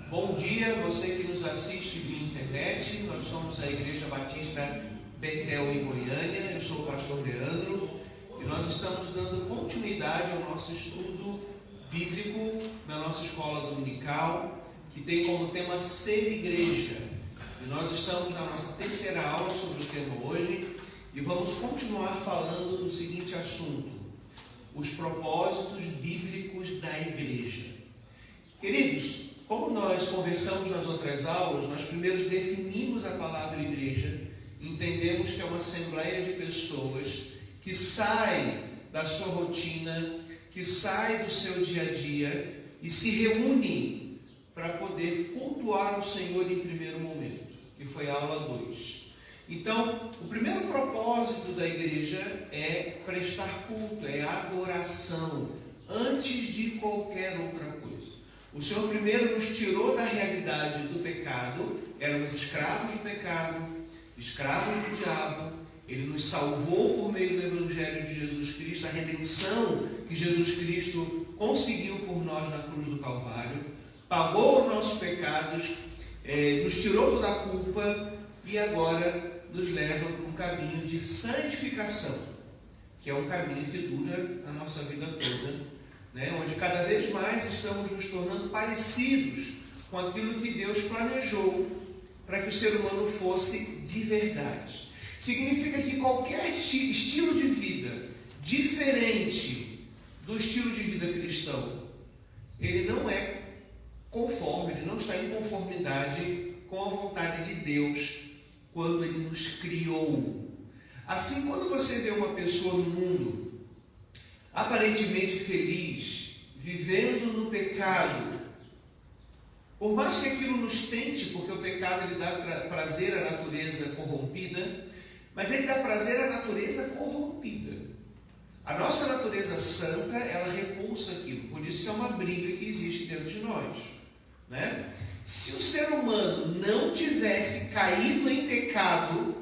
Bom dia, você que nos assiste via internet. Nós somos a Igreja Batista Betel em Goiânia. Eu sou o pastor Leandro e nós estamos dando continuidade ao nosso estudo bíblico na nossa escola dominical, que tem como tema Ser Igreja. E nós estamos na nossa terceira aula sobre o tema hoje e vamos continuar falando do seguinte assunto: os propósitos bíblicos da igreja. Queridos, como nós conversamos nas outras aulas, nós primeiro definimos a palavra igreja, entendemos que é uma assembleia de pessoas que sai da sua rotina, que sai do seu dia a dia e se reúne para poder cultuar o Senhor em primeiro momento, que foi a aula 2. Então, o primeiro propósito da igreja é prestar culto, é adoração, antes de qualquer outra coisa. O Senhor primeiro nos tirou da realidade do pecado, éramos escravos do pecado, escravos do diabo. Ele nos salvou por meio do Evangelho de Jesus Cristo, a redenção que Jesus Cristo conseguiu por nós na cruz do Calvário, pagou os nossos pecados, nos tirou toda a culpa e agora nos leva para um caminho de santificação, que é um caminho que dura a nossa vida toda, onde cada vez mais estamos nos tornando parecidos com aquilo que Deus planejou para que o ser humano fosse de verdade. Significa que qualquer estilo de vida diferente do estilo de vida cristão, ele não é conforme, ele não está em conformidade com a vontade de Deus quando Ele nos criou. Assim, quando você vê uma pessoa no mundo aparentemente feliz, vivendo no pecado, por mais que aquilo nos tente, porque o pecado ele dá prazer à natureza corrompida, mas ele dá prazer à natureza corrompida. A nossa natureza santa, ela repulsa aquilo, por isso que é uma briga que existe dentro de nós, Se o ser humano não tivesse caído em pecado,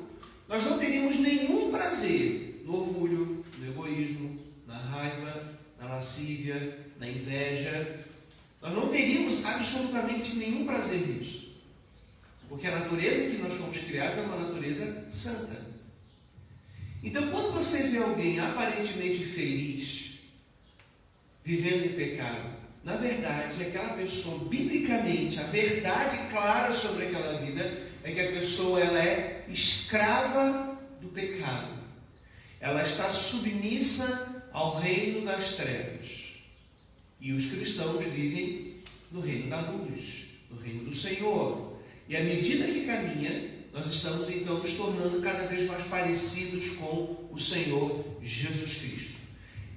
nós não teríamos nenhum prazer no orgulho, no egoísmo, na raiva, na lascívia, na inveja. Nós não teríamos absolutamente nenhum prazer nisso, porque a natureza que nós fomos criados é uma natureza santa. Então, quando você vê alguém aparentemente feliz, vivendo em pecado, na verdade, aquela pessoa, biblicamente, a verdade clara sobre aquela vida é que a pessoa ela é escrava do pecado. Ela está submissa ao reino das trevas. E os cristãos vivem no reino da luz, no reino do Senhor. E à medida que caminha, nós estamos então nos tornando cada vez mais parecidos com o Senhor Jesus Cristo.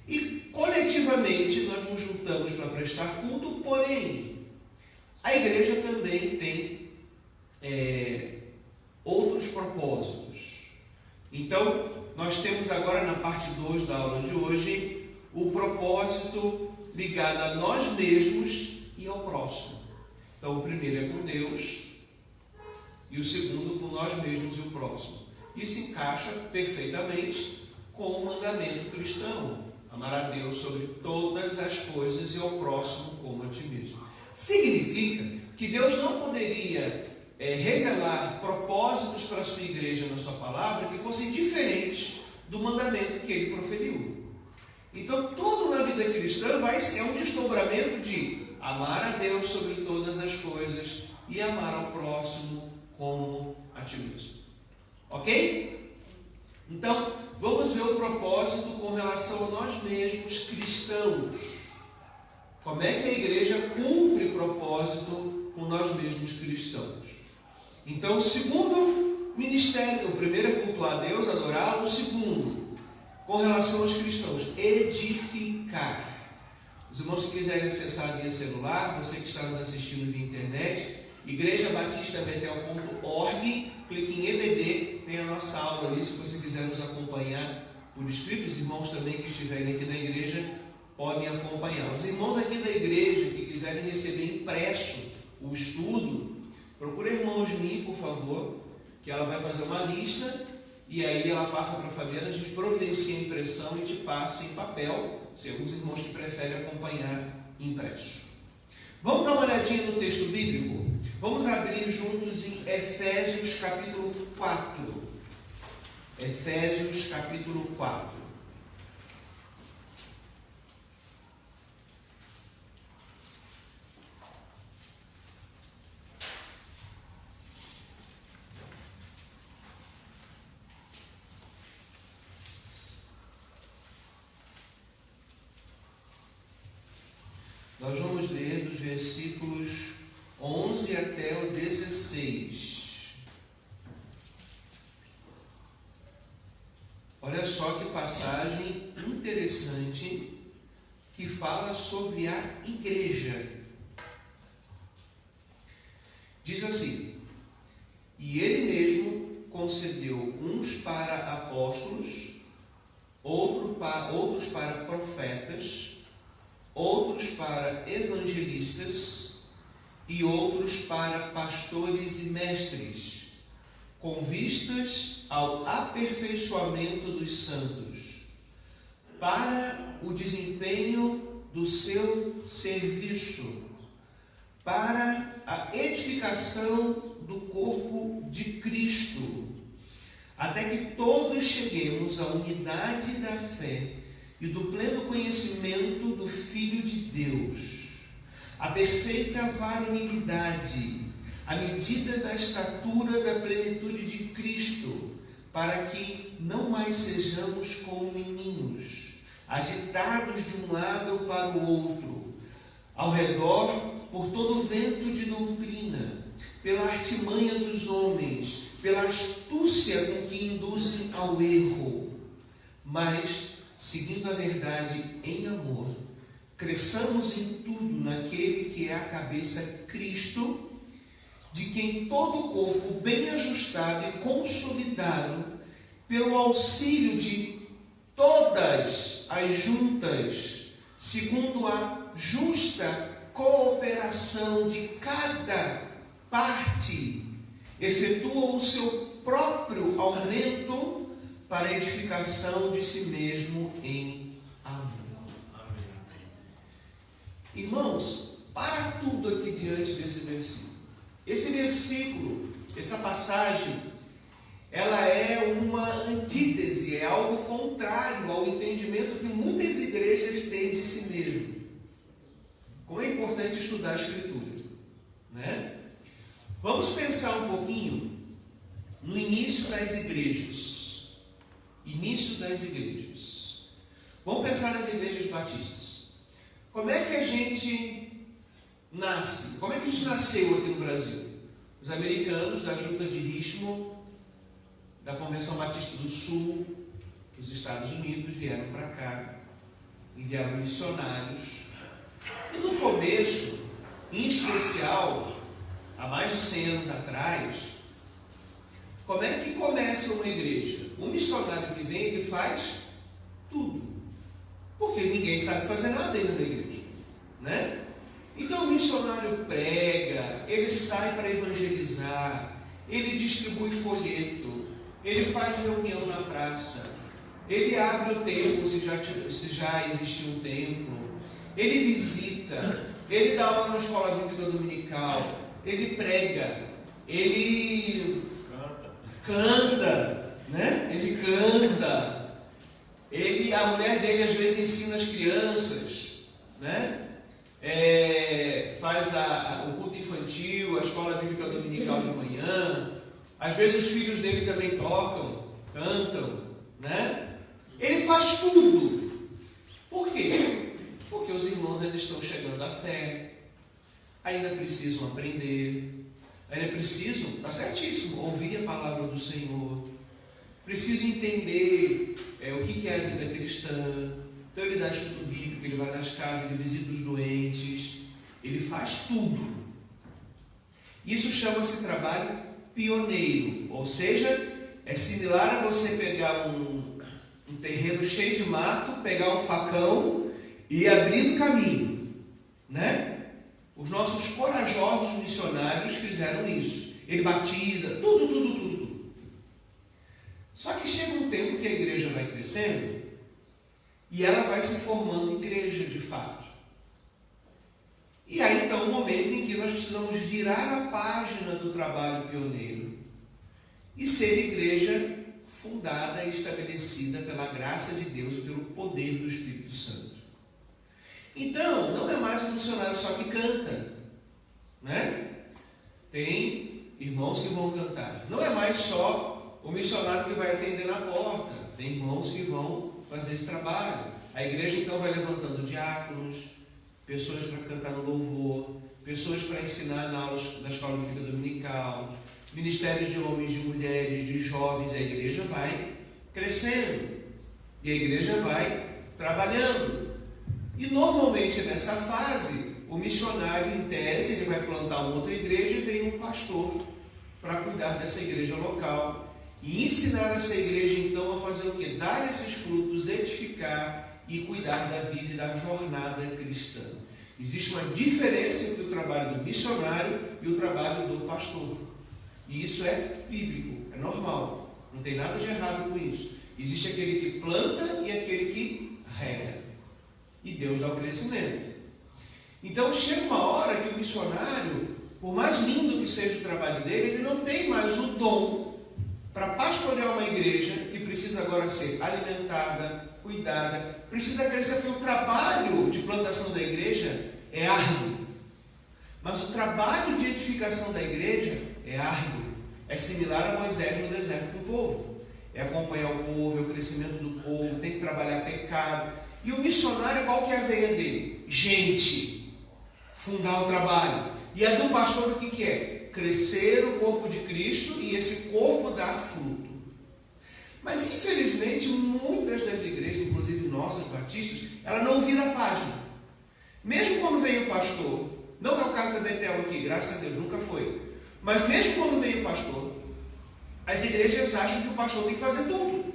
E coletivamente nós nos juntamos para prestar culto, porém, a igreja também tem outros propósitos. Então, nós temos agora na parte 2 da aula de hoje o propósito ligado a nós mesmos e ao próximo. Então, o primeiro é com Deus e o segundo com nós mesmos e o próximo. Isso encaixa perfeitamente com o mandamento cristão: amar a Deus sobre todas as coisas e ao próximo como a ti mesmo. Significa que Deus não poderia revelar propósitos para a sua igreja na sua palavra que fossem diferentes do mandamento que ele proferiu. Então, tudo na vida cristã é um desdobramento de amar a Deus sobre todas as coisas e amar ao próximo como a ti mesmo. Ok? Então, vamos ver o propósito com relação a nós mesmos cristãos. Como é que a igreja cumpre propósito com nós mesmos cristãos? Então, o segundo ministério, o primeiro é cultuar a Deus, adorá-lo. O segundo, com relação aos cristãos, edificar. Os irmãos que quiserem acessar via celular, você que está nos assistindo via internet, igrejabatistabetel.org, clique em EBD, tem a nossa aula ali, se você quiser nos acompanhar por escrito. Os irmãos também que estiverem aqui na igreja podem acompanhar. Os irmãos aqui da igreja que quiserem receber impresso o estudo, procure a irmã Osni, por favor, que ela vai fazer uma lista e aí ela passa para a Fabiana, a gente providencia a impressão e te passa em papel, se alguns irmãos que preferem acompanhar impresso. Vamos dar uma olhadinha no texto bíblico? Vamos abrir juntos em Efésios capítulo 4. Efésios capítulo 4. Nós vamos ler dos versículos 11 até o 16. Olha só que passagem interessante que fala sobre a igreja. Diz assim: e ele mesmo concedeu uns para apóstolos, outros para profetas, outros para evangelistas e outros para pastores e mestres, com vistas ao aperfeiçoamento dos santos, para o desempenho do seu serviço, para a edificação do corpo de Cristo, até que todos cheguemos à unidade da fé e do pleno conhecimento do Filho de Deus, a perfeita varonilidade, à medida da estatura da plenitude de Cristo, para que não mais sejamos como meninos, agitados de um lado para o outro, ao redor por todo vento de doutrina, pela artimanha dos homens, pela astúcia com que induzem ao erro, mas seguindo a verdade em amor, cresçamos em tudo naquele que é a cabeça, Cristo, de quem todo o corpo bem ajustado e consolidado, pelo auxílio de todas as juntas, segundo a justa cooperação de cada parte, efetua o seu próprio aumento para a edificação de si mesmo em amor. Irmãos, para tudo aqui diante desse versículo. Esse versículo, essa passagem, ela é uma antítese, é algo contrário ao entendimento que muitas igrejas têm de si mesmo. Como é importante estudar a Escritura, né? Vamos pensar um pouquinho no início das igrejas. Início das igrejas. Vamos pensar nas igrejas batistas. Como é que a gente nasce? Como é que a gente nasceu aqui no Brasil? Os americanos da Junta de Richmond, da Convenção Batista do Sul, dos Estados Unidos, vieram para cá, enviaram missionários. E no começo, em especial, há mais de 100 anos atrás, como é que começa uma igreja? O missionário que vem, ele faz tudo. Porque ninguém sabe fazer nada ainda na igreja, né? Então o missionário prega, ele sai para evangelizar, ele distribui folheto, ele faz reunião na praça, ele abre o templo se já existiu um templo, ele visita, ele dá aula na escola bíblica dominical, ele prega, ele canta, né? Ele canta, a mulher dele às vezes ensina as crianças, né? Faz o culto infantil, a escola bíblica dominical de manhã. Às vezes os filhos dele também tocam, cantam, né? Ele faz tudo. Por quê? Porque os irmãos ainda estão chegando à fé, ainda precisam aprender, ainda precisam, está certíssimo, ouvir a palavra do Senhor, precisam entender o que é a vida cristã. Então ele dá estudo bíblico, ele vai nas casas, ele visita os doentes, ele faz tudo. Isso chama-se trabalho pioneiro, ou seja, é similar a você pegar um terreno cheio de mato, pegar um facão e abrir o caminho, né? Os nossos corajosos missionários fizeram isso. Ele batiza, tudo. Só que chega um tempo que a igreja vai crescendo e ela vai se formando igreja de fato. E aí então um momento em que nós precisamos virar a página do trabalho pioneiro e ser igreja fundada e estabelecida pela graça de Deus e pelo poder do Espírito Santo. Então, não é mais um missionário só que canta, né? Tem irmãos que vão cantar. Não é mais só o missionário que vai atender na porta. Tem irmãos que vão fazer esse trabalho. A igreja então vai levantando diáconos, pessoas para cantar no louvor, pessoas para ensinar na aula da escola bíblica dominical, ministérios de homens, de mulheres, de jovens. A igreja vai crescendo e a igreja vai trabalhando. E normalmente nessa fase, o missionário, em tese, ele vai plantar uma outra igreja e vem um pastor para cuidar dessa igreja local e ensinar essa igreja então a fazer o quê? Dar esses frutos, edificar e cuidar da vida e da jornada cristã. Existe uma diferença entre o trabalho do missionário e o trabalho do pastor. E isso é bíblico, é normal. Não tem nada de errado com isso. Existe aquele que planta e aquele que rega. E Deus dá o crescimento. Então chega uma hora que o missionário, por mais lindo que seja o trabalho dele, ele não tem mais o dom para pastorear uma igreja que precisa agora ser alimentada, cuidada, precisa crescer, porque o trabalho de plantação da igreja é árduo. Mas o trabalho de edificação da igreja é árduo. É similar a Moisés no deserto com o povo. É acompanhar o povo, é o crescimento do povo, tem que trabalhar pecado. E o missionário, qual que é a veia dele? Gente, fundar o trabalho. E a do pastor, o que é? Crescer o corpo de Cristo e esse corpo dar fruto. Mas infelizmente muitas das igrejas, inclusive nossas batistas, ela não vira a página. Mesmo quando vem o pastor, não é o caso da Betel aqui, graças a Deus, nunca foi. Mas mesmo quando vem o pastor, as igrejas acham que o pastor tem que fazer tudo.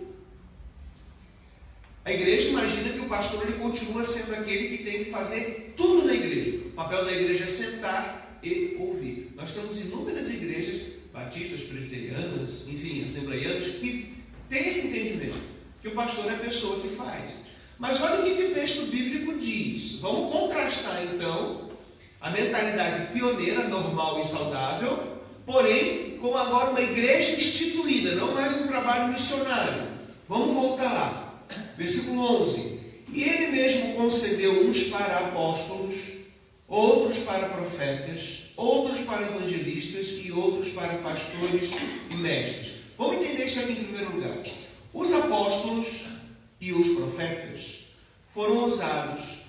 A igreja imagina que o pastor ele continua sendo aquele que tem que fazer tudo na igreja. O papel da igreja é sentar e ouvir. Nós temos inúmeras igrejas, batistas, presbiterianas, enfim, assembleianas, que têm esse entendimento, que o pastor é a pessoa que faz. Mas olha o que o texto bíblico diz. Vamos contrastar então a mentalidade pioneira, normal e saudável, porém com agora uma igreja instituída, não mais um trabalho missionário. Vamos voltar lá. Versículo 11. E ele mesmo concedeu uns para apóstolos, outros para profetas, outros para evangelistas e outros para pastores e mestres. Vamos entender isso aqui em primeiro lugar. Os apóstolos e os profetas foram usados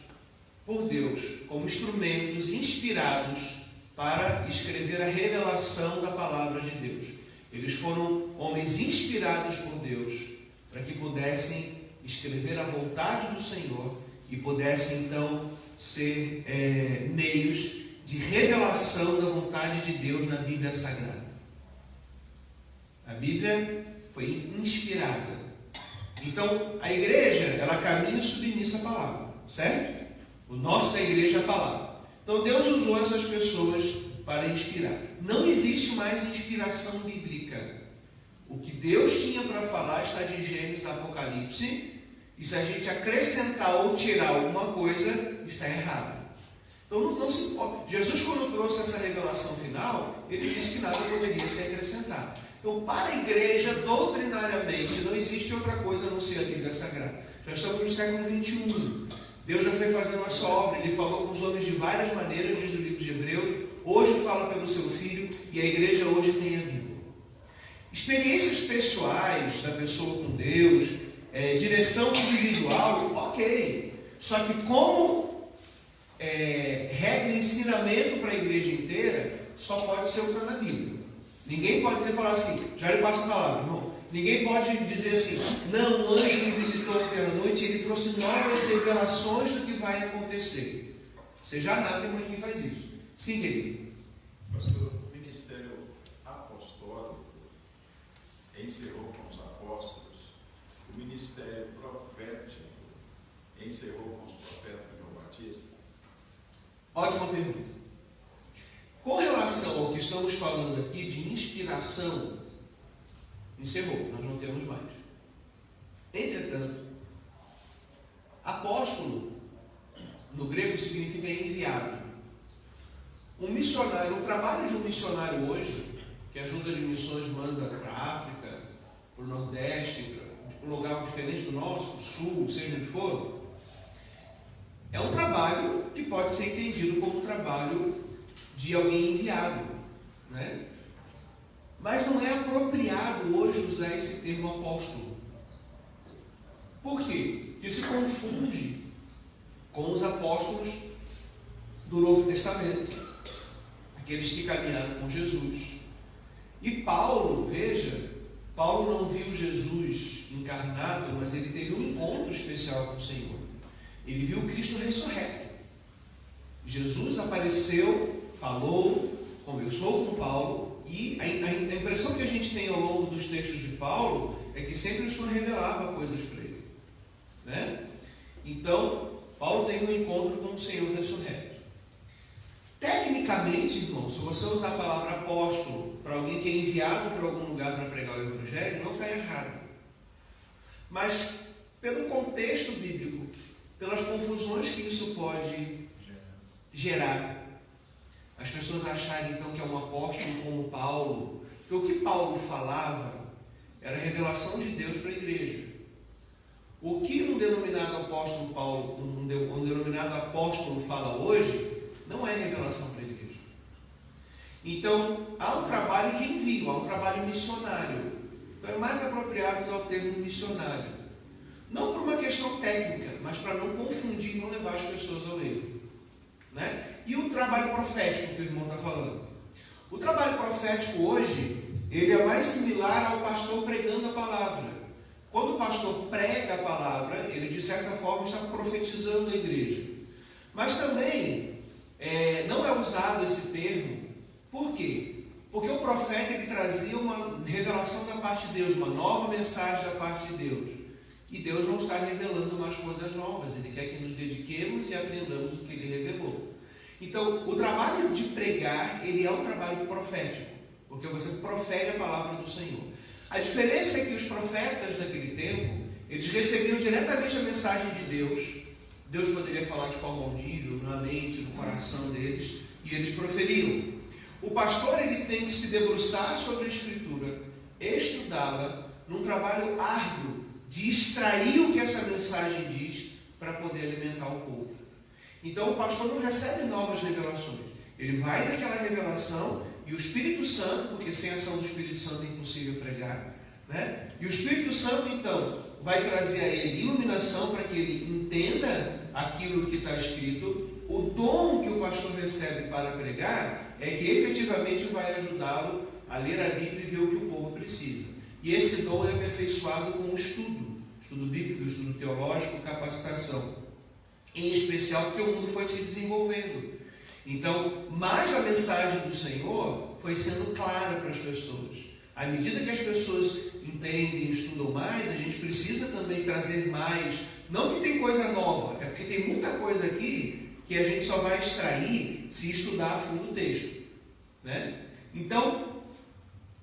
por Deus como instrumentos inspirados para escrever a revelação da palavra de Deus. Eles foram homens inspirados por Deus para que pudessem escrever a vontade do Senhor e pudessem então ser meios de revelação da vontade de Deus na Bíblia Sagrada. A Bíblia foi inspirada. Então, a igreja, ela caminha submissa à palavra, certo? O norte da igreja é a palavra. Então, Deus usou essas pessoas para inspirar. Não existe mais inspiração bíblica. O que Deus tinha para falar está de Gênesis a Apocalipse, e se a gente acrescentar ou tirar alguma coisa, está errado. Então, não se pode. Jesus, quando trouxe essa revelação final, ele disse que nada poderia ser acrescentado. Então, para a igreja, doutrinariamente, não existe outra coisa a não ser a Bíblia Sagrada. Já estamos no século XXI. Deus já foi fazendo a sua obra. Ele falou com os homens de várias maneiras, diz o livro de Hebreus. Hoje fala pelo seu Filho, e a igreja hoje tem a Bíblia. Experiências pessoais da pessoa com Deus, direção individual, ok. Só que como regra e ensinamento para a igreja inteira, só pode ser o que está na Bíblia. Ninguém pode falar assim, já lhe passo a palavra, irmão. Ninguém pode dizer assim, não, o anjo me visitou ontem à noite e ele trouxe novas revelações do que vai acontecer. Você já nada tem quem faz isso. Sim, querido. Pastor, o ministério apostólico encerrou com os apóstolos, o ministério profético encerrou com os profetas de João Batista? Ótima pergunta. Com relação ao que estamos falando aqui de inspiração, encerrou, nós não temos mais. Entretanto, apóstolo, no grego significa enviado. um missionário, o trabalho de um missionário hoje, que a Junta de Missões manda para a África, para o Nordeste, para um lugar diferente do nosso, para o Sul, seja onde for, é um trabalho que pode ser entendido como um trabalho de alguém enviado, né? Mas não é apropriado hoje usar esse termo apóstolo. Por quê? Porque se confunde com os apóstolos do Novo Testamento, aqueles que caminharam com Jesus. E Paulo, veja, Paulo não viu Jesus encarnado, mas ele teve um encontro especial com o Senhor. Ele viu Cristo ressurreto. Jesus apareceu, falou, conversou com Paulo, e a impressão que a gente tem ao longo dos textos de Paulo é que sempre o Senhor revelava coisas para ele, né? Então, Paulo teve um encontro com o Senhor ressurreto. Tecnicamente, irmão, se você usar a palavra apóstolo para alguém que é enviado para algum lugar para pregar o Evangelho, não está errado. Mas, pelo contexto bíblico, pelas confusões que isso pode gerar, as pessoas acharem então que é um apóstolo como Paulo, porque o que Paulo falava era a revelação de Deus para a igreja. O que um denominado apóstolo Paulo, um denominado apóstolo fala hoje, não é revelação para a igreja. Então, há um trabalho de envio, há um trabalho missionário. Então, é mais apropriado usar o termo missionário. Não por uma questão técnica, mas para não confundir e não levar as pessoas ao erro, né? E o trabalho profético que o irmão está falando. O trabalho profético hoje, ele é mais similar ao pastor pregando a palavra. Quando o pastor prega a palavra, ele de certa forma está profetizando a igreja. Mas também não é usado esse termo. Por quê? Porque o profeta ele trazia uma revelação da parte de Deus, uma nova mensagem da parte de Deus. E Deus não está revelando mais coisas novas. Ele quer que nos dediquemos e aprendamos o que Ele revelou. Então, o trabalho de pregar, ele é um trabalho profético, porque você profere a palavra do Senhor. A diferença é que os profetas daquele tempo, eles recebiam diretamente a mensagem de Deus. Deus poderia falar de forma audível, na mente, no coração deles, e eles proferiam. O pastor ele tem que se debruçar sobre a Escritura, estudá-la, num trabalho árduo, de extrair o que essa mensagem diz para poder alimentar o povo. Então o pastor não recebe novas revelações. Ele vai naquela revelação e o Espírito Santo, porque sem a ação do Espírito Santo é impossível pregar, né? E o Espírito Santo então vai trazer a ele iluminação para que ele entenda aquilo que está escrito. O dom que o pastor recebe para pregar é que efetivamente vai ajudá-lo a ler a Bíblia e ver o que o povo precisa. E esse dom é aperfeiçoado com o estudo bíblico, estudo teológico, capacitação. Em especial porque o mundo foi se desenvolvendo. Então, mais a mensagem do Senhor foi sendo clara para as pessoas. À medida que as pessoas entendem e estudam mais, a gente precisa também trazer mais. Não que tem coisa nova, é porque tem muita coisa aqui que a gente só vai extrair se estudar a fundo o texto, né? Então,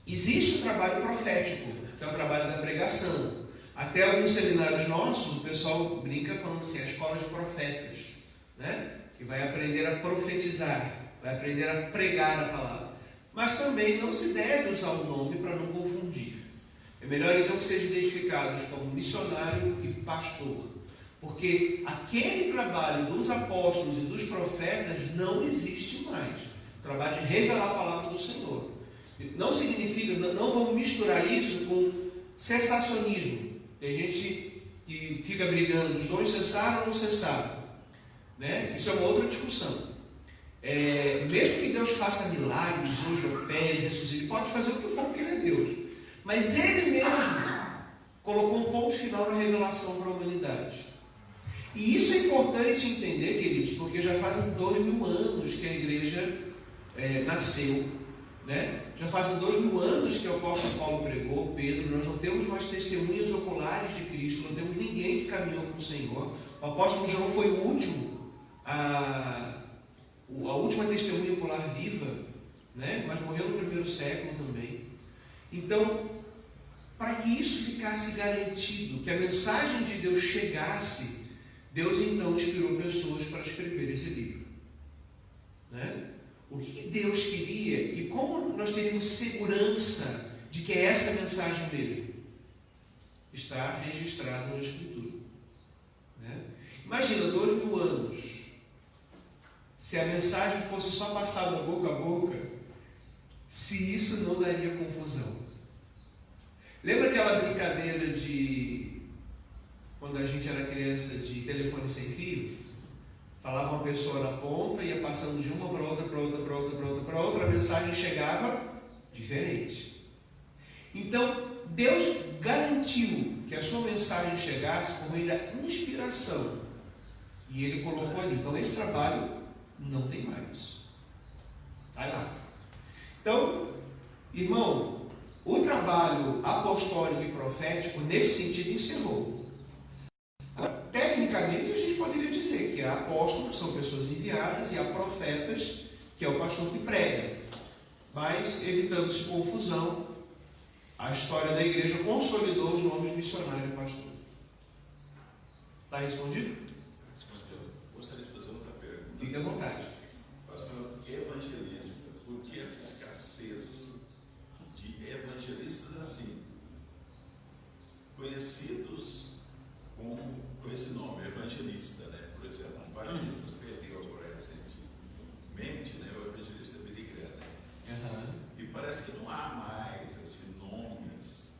existe o trabalho profético, que é o trabalho da pregação. Até alguns seminários nossos, o pessoal brinca falando assim, a escola de profetas, né? Que vai aprender a profetizar, vai aprender a pregar a palavra. Mas também não se deve usar o nome para não confundir. É melhor então que sejam identificados como missionário e pastor. Porque aquele trabalho dos apóstolos e dos profetas não existe mais. O trabalho de revelar a palavra do Senhor. Não significa, não vamos misturar isso com cessacionismo. Tem gente que fica brigando, os dons cessaram ou não cessaram, né? Isso é uma outra discussão. Mesmo que Deus faça milagres, hoje opere, ressuscite, ele pode fazer o que for porque Ele é Deus. Mas Ele mesmo colocou um ponto final na revelação para a humanidade. E isso é importante entender, queridos, porque já fazem 2000 anos que a igreja nasceu, né? Já fazem 2000 anos que o apóstolo Paulo pregou, Pedro. Nós não temos mais testemunhas oculares de Cristo, não temos ninguém que caminhou com o Senhor. O apóstolo João foi o último, a última testemunha ocular viva, né? Mas morreu no primeiro século também. Então, para que isso ficasse garantido, que a mensagem de Deus chegasse, Deus então inspirou pessoas para escrever esse livro, né? o que Deus queria e como nós teríamos segurança de que é essa mensagem mesmo. Está registrado na Escritura. Né? Imagina, 2000 anos, se a mensagem fosse só passada boca a boca, se isso não daria confusão. Lembra aquela brincadeira de quando a gente era criança de telefone sem fio? Falava uma pessoa na ponta, ia passando de uma para outra, para outra, para outra, para outra, para outra, a mensagem chegava diferente. Então, Deus garantiu que a sua mensagem chegasse por meio da inspiração. E Ele colocou ali. Então, esse trabalho não tem mais. Vai lá. Então, irmão, o trabalho apostólico e profético, nesse sentido, encerrou. Tecnicamente, a gente poderia dizer que há apóstolos, que são pessoas enviadas, e há profetas, que é o pastor que prega. Mas, evitando-se confusão, a história da igreja consolidou os nomes missionário e pastor. Está respondido? Respondeu. Gostaria de fazer outra pergunta. Fique à vontade. Pastor, evangelista, por que essa escassez de evangelistas assim, conhecidos com esse nome, evangelista, né? Por exemplo, um batista perdeu agora recentemente, né? O evangelista Billy Graham, né? E parece que não há mais assim, nomes,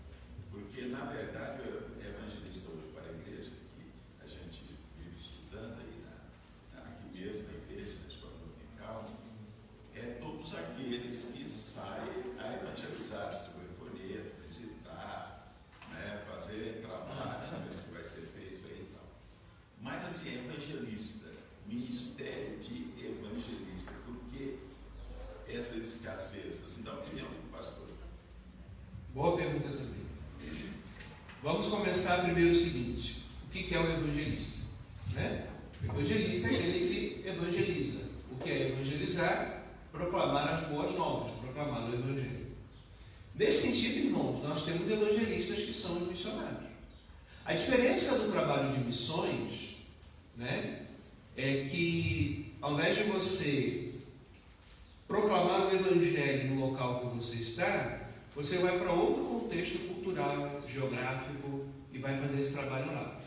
porque na verdade o evangelista hoje para a igreja, que a gente vive estudando aí aqui mesmo na igreja, na escola dominical, é todos aqueles que saem a evangelizar, distribuir folheto, visitar, né, fazer trabalho, ver se vai ser feito aí e tal. Mas assim, evangelista, ministério de evangelista, por que essa escassez, assim, da opinião do pastor? Boa pergunta também. Vamos começar primeiro o seguinte: o que é o evangelista? Né? O evangelista é aquele que evangeliza. O que é evangelizar? Proclamar as boas novas, proclamar o evangelho. Nesse sentido, irmãos, nós temos evangelistas que são os missionários. A diferença do trabalho de missões, né, é que ao invés de você proclamar o evangelho no local que você está, você vai para outro contexto cultural, geográfico e vai fazer esse trabalho lá.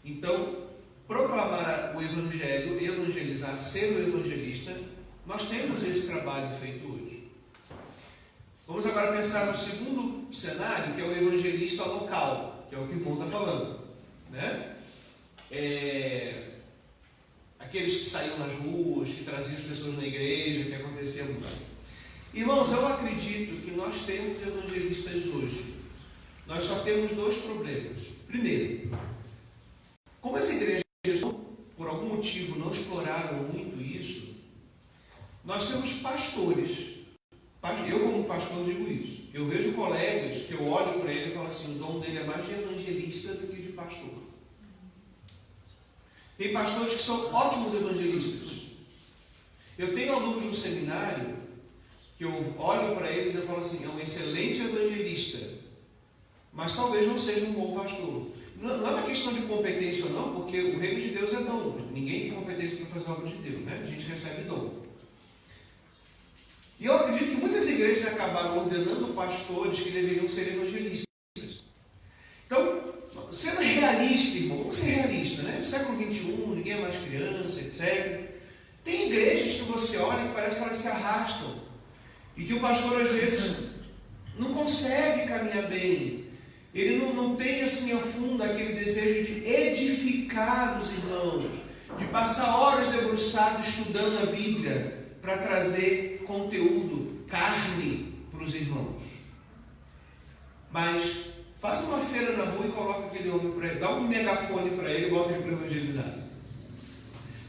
Então, proclamar o evangelho, evangelizar, ser o evangelista, nós temos esse trabalho feito hoje. Vamos agora pensar no segundo cenário, que é o evangelista local, que é o que o irmão está falando, né? Aqueles que saíam nas ruas, que traziam as pessoas na igreja, que acontecia muito. Irmãos, eu acredito que nós temos evangelistas hoje. Nós só temos dois problemas. Primeiro, como as igrejas, por algum motivo, não exploraram muito isso, nós temos pastores. Eu, como pastor, digo isso. Eu vejo colegas que eu olho para ele e falo assim: o dom dele é mais de evangelista do que de pastor. Tem pastores que são ótimos evangelistas. Eu tenho alunos no seminário que eu olho para eles e falo assim: é um excelente evangelista, mas talvez não seja um bom pastor. Não é uma questão de competência ou não, porque o reino de Deus é dom. Ninguém tem competência para fazer a obra de Deus, né? A gente recebe dom. E eu acredito que muitas igrejas acabaram ordenando pastores que deveriam ser evangelistas. Então, sendo realista, irmão, vamos ser realistas, né? No século XXI, ninguém é mais criança, etc. Tem igrejas que você olha e parece que elas se arrastam. E que o pastor, às vezes, não consegue caminhar bem. Ele não tem, assim, a fundo aquele desejo de edificar os irmãos, de passar horas debruçado estudando a Bíblia para trazer conteúdo, carne para os irmãos. Mas faz uma feira na rua e coloca aquele homem para ele, dá um megafone para ele e bota ele para evangelizar.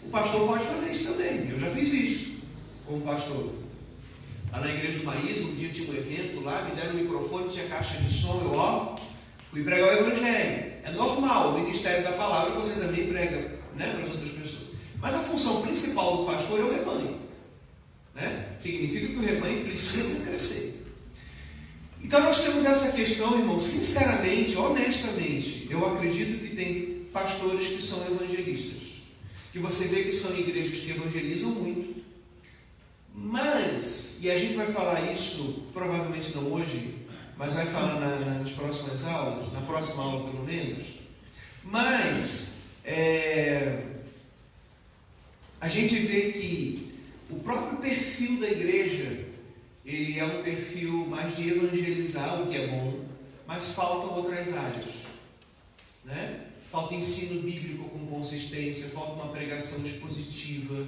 O pastor pode fazer isso também. Eu já fiz isso como pastor. Lá na igreja do Maísa, um dia tinha um evento lá, me deram um microfone, tinha caixa de som, eu fui pregar o evangelho. É normal, o ministério da palavra você também prega, né, para as outras pessoas. Mas a função principal do pastor é o rebanho, né? Significa que o rebanho precisa crescer. Então nós temos essa questão, irmão, sinceramente, honestamente, eu acredito que tem pastores que são evangelistas, que você vê que são igrejas que evangelizam muito, Mas, e a gente vai falar isso, provavelmente não hoje, mas vai falar nas próximas aulas, na próxima aula pelo menos, mas a gente vê que o próprio perfil da igreja, ele é um perfil mais de evangelizar, o que é bom, mas faltam outras áreas, né? Falta ensino bíblico com consistência, falta uma pregação expositiva,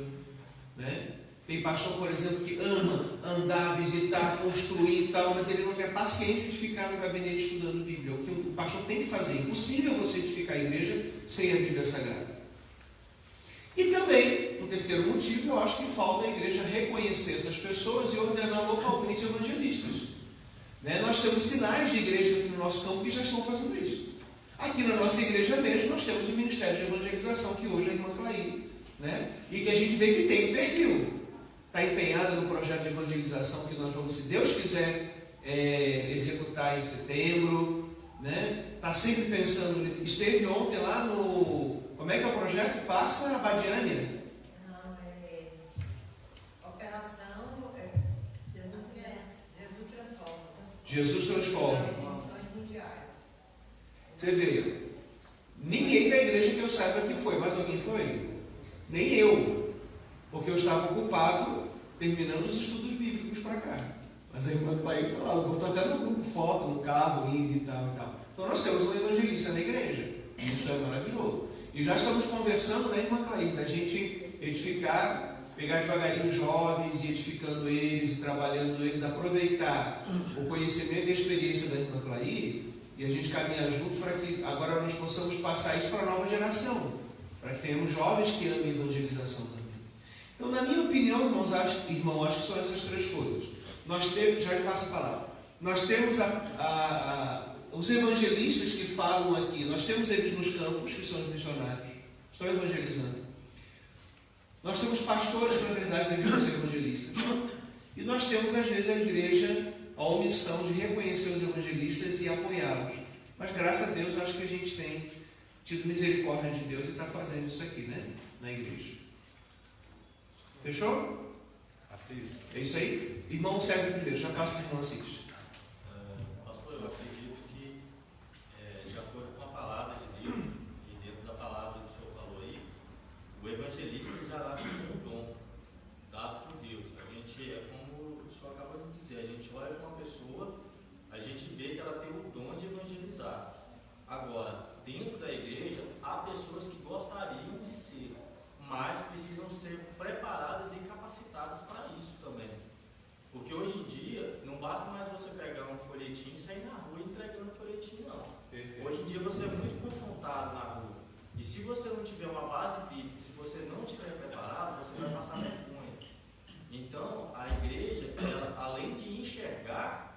né? Tem pastor, por exemplo, que ama andar, visitar, construir e tal, mas ele não tem paciência de ficar no gabinete estudando Bíblia. O que o pastor tem que fazer. É impossível você edificar a igreja sem a Bíblia Sagrada. E também, no terceiro motivo, eu acho que falta a igreja reconhecer essas pessoas e ordenar localmente evangelistas. Né? Nós temos sinais de igrejas aqui no nosso campo que já estão fazendo isso. Aqui na nossa igreja mesmo, nós temos o Ministério de Evangelização, que hoje é a irmã Claí, né? E que a gente vê que tem perfil. Está empenhada no projeto de evangelização que nós vamos, se Deus quiser, executar em setembro, né? Está sempre pensando, esteve ontem lá no, como é que é o projeto? Passa a Badiânia. Não, Operação Jesus Transforma. Jesus Transforma. Missões mundiais. Você vê, ninguém da igreja que eu saiba que foi, mas alguém foi? Nem eu, porque eu estava ocupado terminando os estudos bíblicos para cá. Mas a irmã Clay falou, botou até no grupo foto, no carro, indo e tal e tal. Então nós temos um evangelista na igreja. E isso é maravilhoso. E já estamos conversando, né, irmã Clay, da gente edificar, pegar devagarinho os jovens e edificando eles e trabalhando eles, aproveitar o conhecimento e a experiência da irmã Clay e a gente caminhar junto para que agora nós possamos passar isso para a nova geração, para que tenhamos jovens que amem a evangelização também. Então, na minha opinião, irmão, acho que são essas três coisas. Nós temos, já lhe passo a palavra, nós temos os evangelistas que falam aqui, nós temos eles nos campos, que são os missionários, estão evangelizando. Nós temos pastores que, na verdade, deveriam ser evangelistas. E nós temos, às vezes, a igreja, a omissão de reconhecer os evangelistas e apoiá-los. Mas, graças a Deus, acho que a gente tem tido misericórdia de Deus e está fazendo isso aqui, né? Na igreja. Fechou? Assis. É isso aí? Irmão César primeiro, já passo para o irmão Assis. Pastor, eu acredito que, de acordo com a palavra de Deus, e dentro da palavra que o senhor falou aí, o evangelista já nasce com um dom dado por Deus. A gente, é como o senhor acabou de dizer, a gente olha para uma pessoa, a gente vê que ela tem o dom de evangelizar. Agora, dentro da igreja, há pessoas que gostariam de ser, mas precisam ser preparadas e capacitadas para isso também. Porque hoje em dia, não basta mais você pegar um folhetim e sair na rua entregando folhetim, não. Perfeito. Hoje em dia você é muito confrontado na rua. E se você não tiver uma base bíblica, se você não estiver preparado, você vai passar vergonha. Então, a igreja, ela, além de enxergar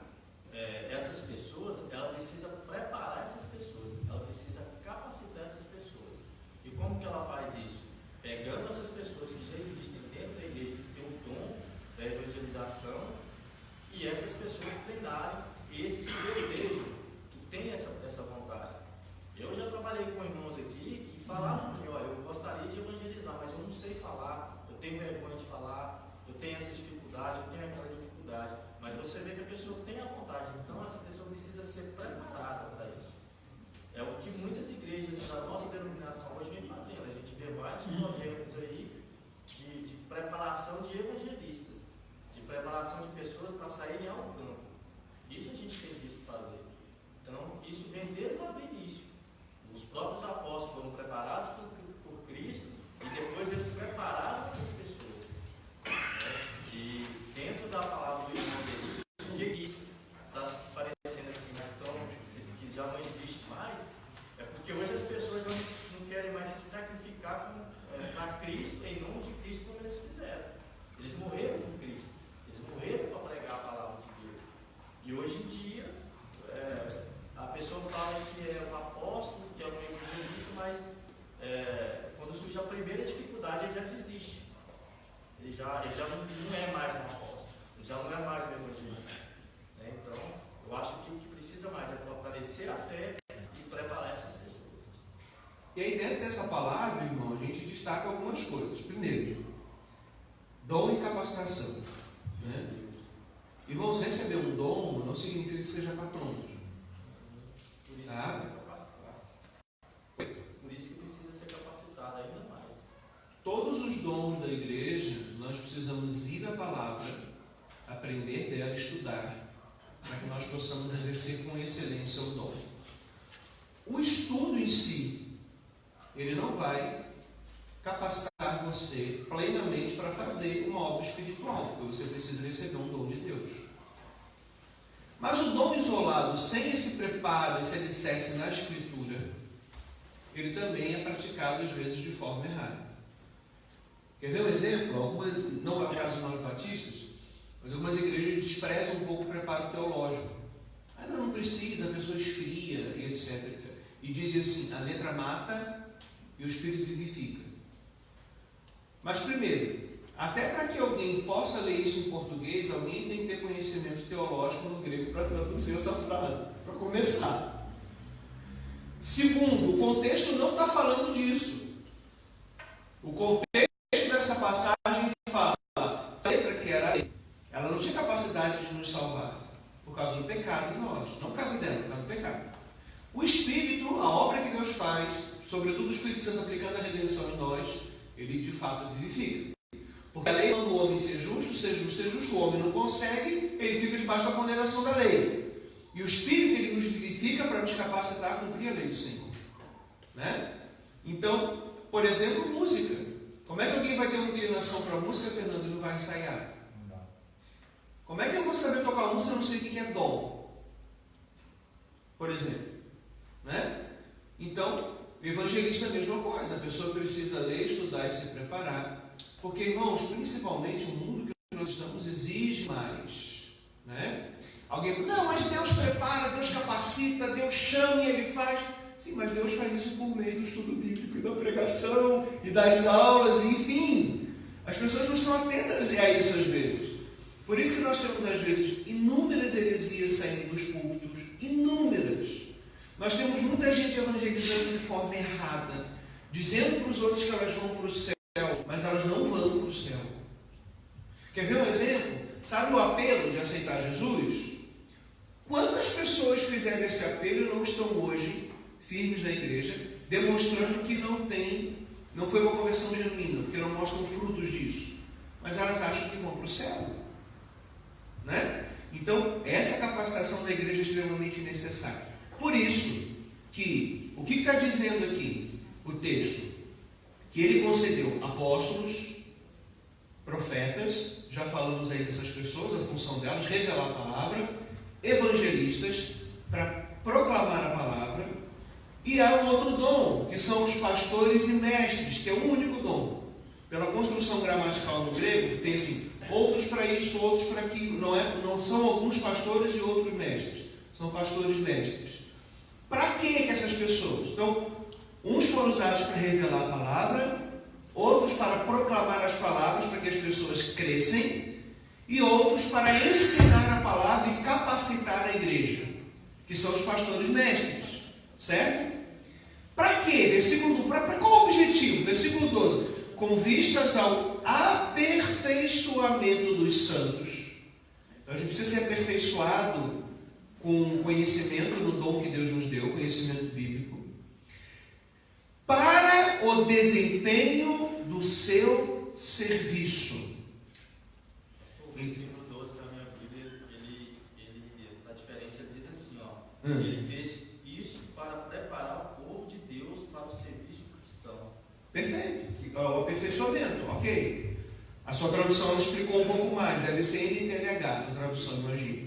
essas pessoas, ela precisa preparar essas pessoas, ela precisa capacitar essas pessoas. E como que ela faz isso? Pegando essas pessoas que já existem dentro da igreja, que tem o dom da evangelização, e essas pessoas treinarem esses que desejam, que têm essa vontade. Eu já trabalhei com irmãos aqui que falaram que, olha, eu gostaria de evangelizar, mas eu não sei falar, eu tenho vergonha de falar, eu tenho essa dificuldade, eu tenho aquela dificuldade. Mas você vê que a pessoa tem a vontade, então essa pessoa precisa ser preparada para isso. É o que muitas igrejas da nossa denominação hoje vem fazendo. A gente vê vários projetos aí de preparação de evangelistas, de preparação de pessoas para saírem ao campo. Isso a gente tem visto fazer. Então, isso vem desde lá do início. Os próprios apóstolos foram preparados por Cristo e depois eles prepararam aquelas pessoas. E dentro da palavra do irmão dele, o que isso está se parecendo assim, que já não existe mais, é porque hoje as pessoas não querem mais se sacrificar para Cristo, em nome de Cristo, como eles fizeram. Eles morreram por Cristo, eles morreram para pregar a palavra de Deus. E hoje em dia, a pessoa fala que é um apóstolo, que é um evangelista, mas quando surge a primeira dificuldade, ele já desiste. Ele já não é mais um apóstolo, ele já não é mais um evangelista. Então, eu acho que o que precisa mais é fortalecer a fé e preparar essas pessoas. E aí, dentro dessa palavra, irmão, a gente destaca algumas coisas. Primeiro, dom e capacitação. Irmãos, receber um dom não significa que você já está pronto. Por isso Tá? que precisa capacitar. Por isso que precisa ser capacitado ainda mais. Todos os dons da igreja, nós precisamos ir à palavra, aprender dela, estudar, para que nós possamos exercer com excelência o dom. O estudo em si, ele não vai capacitar você plenamente para fazer uma obra espiritual, porque você precisa receber um dom de Deus. Mas o dom isolado, sem esse preparo, esse alicerce na Escritura, ele também é praticado às vezes de forma errada. Quer ver um exemplo? Não é o caso de nós batistas, mas algumas igrejas desprezam um pouco o preparo teológico. Não precisa, a pessoa esfria, e etc, etc. E dizem assim, a letra mata e o Espírito vivifica. Mas primeiro, até para que alguém possa ler isso em português, alguém tem que ter conhecimento teológico no grego para traduzir essa frase, para começar. Segundo, o contexto não está falando disso. O contexto dessa passagem fala, a letra que era a lei, ela não tinha capacidade de nos salvar, por causa do pecado em nós, não por causa dela, por causa do pecado. O Espírito, a obra que Deus faz, sobretudo o Espírito Santo aplicando a redenção em nós, ele de fato vivifica. Porque a lei manda o homem ser justo, o homem não consegue, ele fica debaixo da condenação da lei. E o Espírito, ele nos vivifica para nos capacitar a cumprir a lei do Senhor. Né? Então, por exemplo, música. Como é que alguém vai ter uma inclinação para a música, Fernando, e não vai ensaiar? Não. Como é que eu vou saber tocar música se eu não sei o que é dom? Por exemplo. Né? Então, evangelista é a mesma coisa. A pessoa precisa ler, estudar e se preparar. Porque, irmãos, principalmente o mundo que nós estamos exige mais. Né? Alguém, não, mas Deus prepara, Deus capacita, Deus chama e Ele faz. Sim, mas Deus faz isso por meio do estudo bíblico e da pregação e das aulas, enfim. As pessoas não estão atentas a isso às vezes. Por isso que nós temos às vezes inúmeras heresias saindo dos púlpitos, inúmeras. Nós temos muita gente evangelizando de forma errada, dizendo para os outros que elas vão para o céu, mas elas não vão para o céu. Quer ver um exemplo? Sabe o apelo de aceitar Jesus? Quantas pessoas fizeram esse apelo e não estão hoje firmes na igreja, demonstrando que não foi uma conversão genuína, porque não mostram frutos disso, mas elas acham que vão para o céu. Né? Então, essa capacitação da igreja é extremamente necessária. Por isso, que o que está dizendo aqui o texto? Que ele concedeu apóstolos, profetas, já falamos aí dessas pessoas, a função delas, revelar a palavra, evangelistas, para proclamar a palavra, e há um outro dom, que são os pastores e mestres, que é um único dom. Pela construção gramatical no grego, tem assim, outros para isso, outros para aquilo. Não são alguns pastores e outros mestres, são pastores mestres. Para que essas pessoas? Então, uns foram usados para revelar a palavra, outros para proclamar as palavras para que as pessoas crescem, e outros para ensinar a palavra e capacitar a igreja, que são os pastores mestres. Certo? Para quê? Versículo 1. Para qual o objetivo? Versículo 12. Com vistas ao aperfeiçoamento dos santos. Então, a gente precisa ser aperfeiçoado com conhecimento no dom que Deus nos deu, conhecimento bíblico, para o desempenho do seu serviço. O versículo 12 da minha Bíblia, ele está diferente, ele diz assim, ó, ele fez isso para preparar o povo de Deus para o serviço cristão. Perfeito, o aperfeiçoamento, ok. A sua tradução explicou um pouco mais, deve ser NTLH, a tradução, imagino.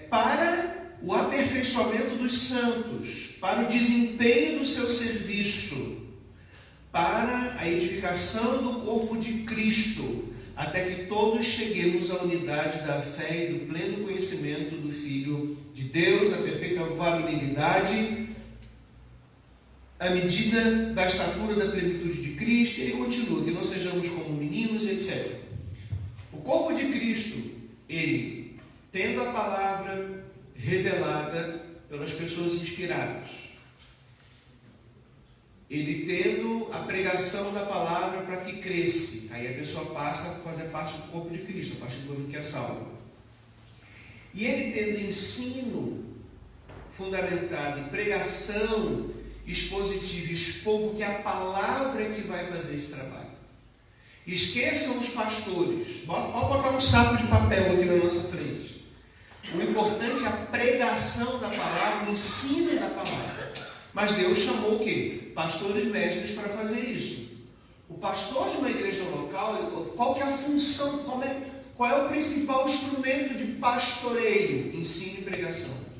Para o aperfeiçoamento dos santos, para o desempenho do seu serviço, para a edificação do corpo de Cristo, até que todos cheguemos à unidade da fé e do pleno conhecimento do Filho de Deus, a perfeita varonilidade, à medida da estatura da plenitude de Cristo, e aí continua, que não sejamos como meninos, etc. O corpo de Cristo, ele tendo a palavra revelada pelas pessoas inspiradas, ele tendo a pregação da palavra para que cresça. Aí a pessoa passa a fazer parte do corpo de Cristo, a partir do momento que é salvo. E ele tendo ensino fundamentado em pregação expositiva, expondo que a palavra é que vai fazer esse trabalho. Esqueçam os pastores. Pode botar um saco de papel aqui na nossa frente. O importante é a pregação da palavra, o ensino da palavra. Mas Deus chamou o quê? Pastores mestres para fazer isso. O pastor de uma igreja local, qual que é a função? Qual é o principal instrumento de pastoreio? Ensino e pregação.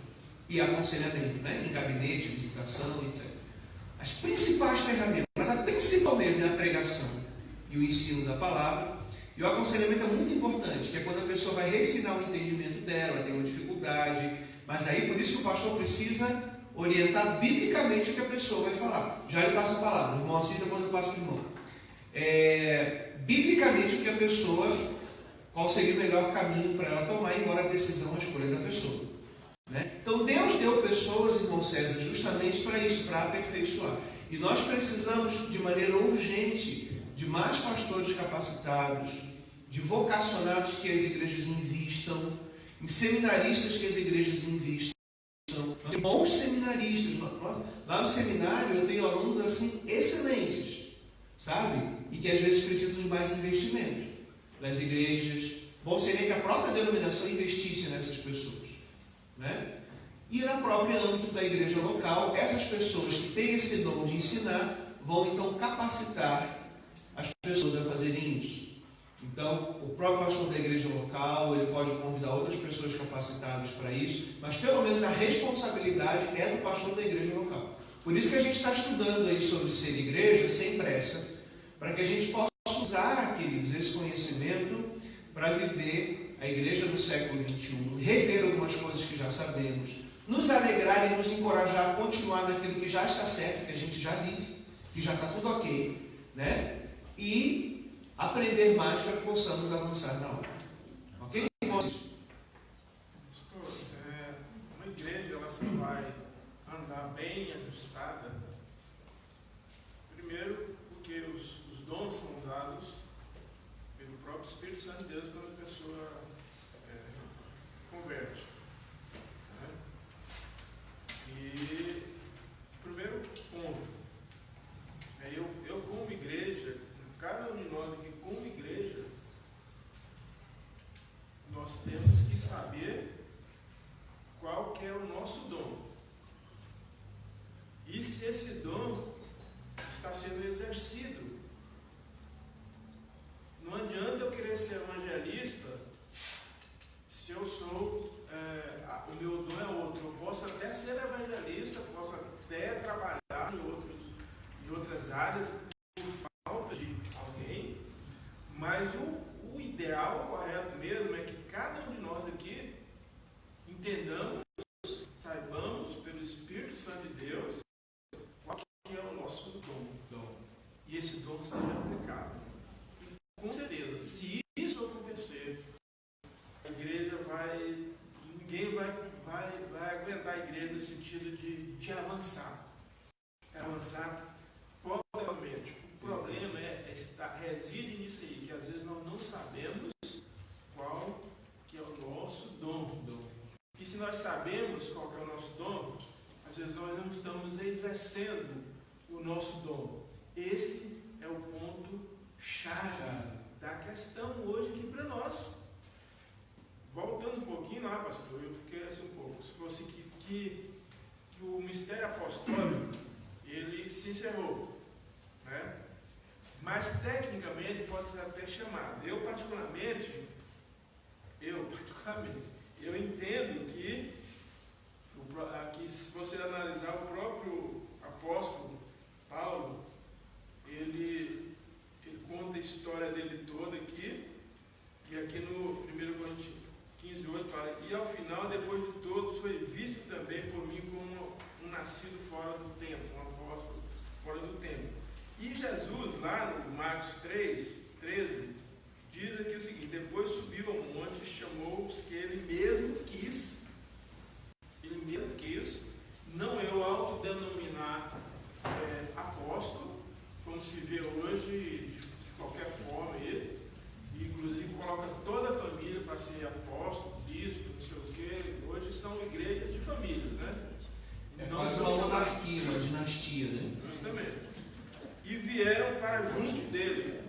E aconselhamento, né? Em gabinete, visitação, etc. As principais ferramentas, mas a principal mesmo é a pregação e o ensino da palavra. E o aconselhamento é muito importante, que é quando a pessoa vai refinar o entendimento dela, tem uma dificuldade, mas aí por isso que o pastor precisa orientar biblicamente o que a pessoa vai falar. Já lhe passo a palavra, o irmão assim, depois eu passo para o irmão. Biblicamente o que a pessoa, qual seria o melhor caminho para ela tomar, embora a decisão, a escolha da pessoa. Né? Então Deus deu pessoas, irmão César, justamente para isso, para aperfeiçoar. E nós precisamos de maneira urgente de mais pastores capacitados, de vocacionados que as igrejas invistam, em seminaristas que as igrejas invistam. Nós temos bons seminaristas. Lá no seminário eu tenho alunos assim excelentes, sabe? E que às vezes precisam de mais investimento das igrejas. Bom seria que a própria denominação investisse nessas pessoas, né? E no próprio âmbito da igreja local, essas pessoas que têm esse dom de ensinar vão então capacitar as pessoas a fazerem isso. Então, o próprio pastor da igreja local, ele pode convidar outras pessoas capacitadas para isso, mas pelo menos a responsabilidade é do pastor da igreja local. Por isso que a gente está estudando aí sobre ser igreja sem pressa, para que a gente possa usar, queridos, esse conhecimento para viver a igreja do século XXI, rever algumas coisas que já sabemos, nos alegrar e nos encorajar a continuar naquilo que já está certo, que a gente já vive, que já está tudo ok, né? E aprender mais para que possamos avançar na obra. Ok? Pastor, uma igreja ela só vai andar bem ajustada, primeiro porque os dons são dados pelo próprio Espírito Santo de Deus quando a pessoa converte. Né? E o primeiro ponto é eu como igreja, cada um de nós aqui como igreja, nós temos que saber qual que é o nosso dom. E se esse dom está sendo exercido. Não adianta eu querer ser evangelista se eu sou, o meu dom é outro. Eu posso até ser evangelista, posso até trabalhar em outras áreas por falta de alguém, mas o ideal, o correto mesmo, é que cada um de nós aqui entendamos, saibamos pelo Espírito Santo de Deus qual que é o nosso dom. E esse dom seja aplicado. E, com certeza, se isso acontecer, a igreja ninguém vai aguentar a igreja no sentido de avançar. Avançar poderosamente. O problema reside nisso aí, que às vezes nós não sabemos qual que é o nosso dom. E se nós sabemos qual que é o nosso dom, às vezes nós não estamos exercendo o nosso dom. Esse é o ponto-chave da questão hoje aqui para nós. Voltando um pouquinho lá, pastor, eu fiquei assim um pouco. Se fosse que o mistério apostólico, ele se encerrou, né? Mas tecnicamente pode ser até chamado. Eu particularmente, eu entendo que se você analisar o próprio apóstolo Paulo, ele conta a história dele toda aqui, e aqui no 1 Coríntios 15:8 fala, e ao final, depois de todos, foi visto também por mim como um nascido fora do tempo, um apóstolo fora do tempo. E Jesus, lá no Marcos 3:13, diz aqui o seguinte, depois subiu ao monte e chamou os que ele mesmo quis, não eu autodenominar apóstolo, dinastia, né? Justamente. E vieram para junto dele.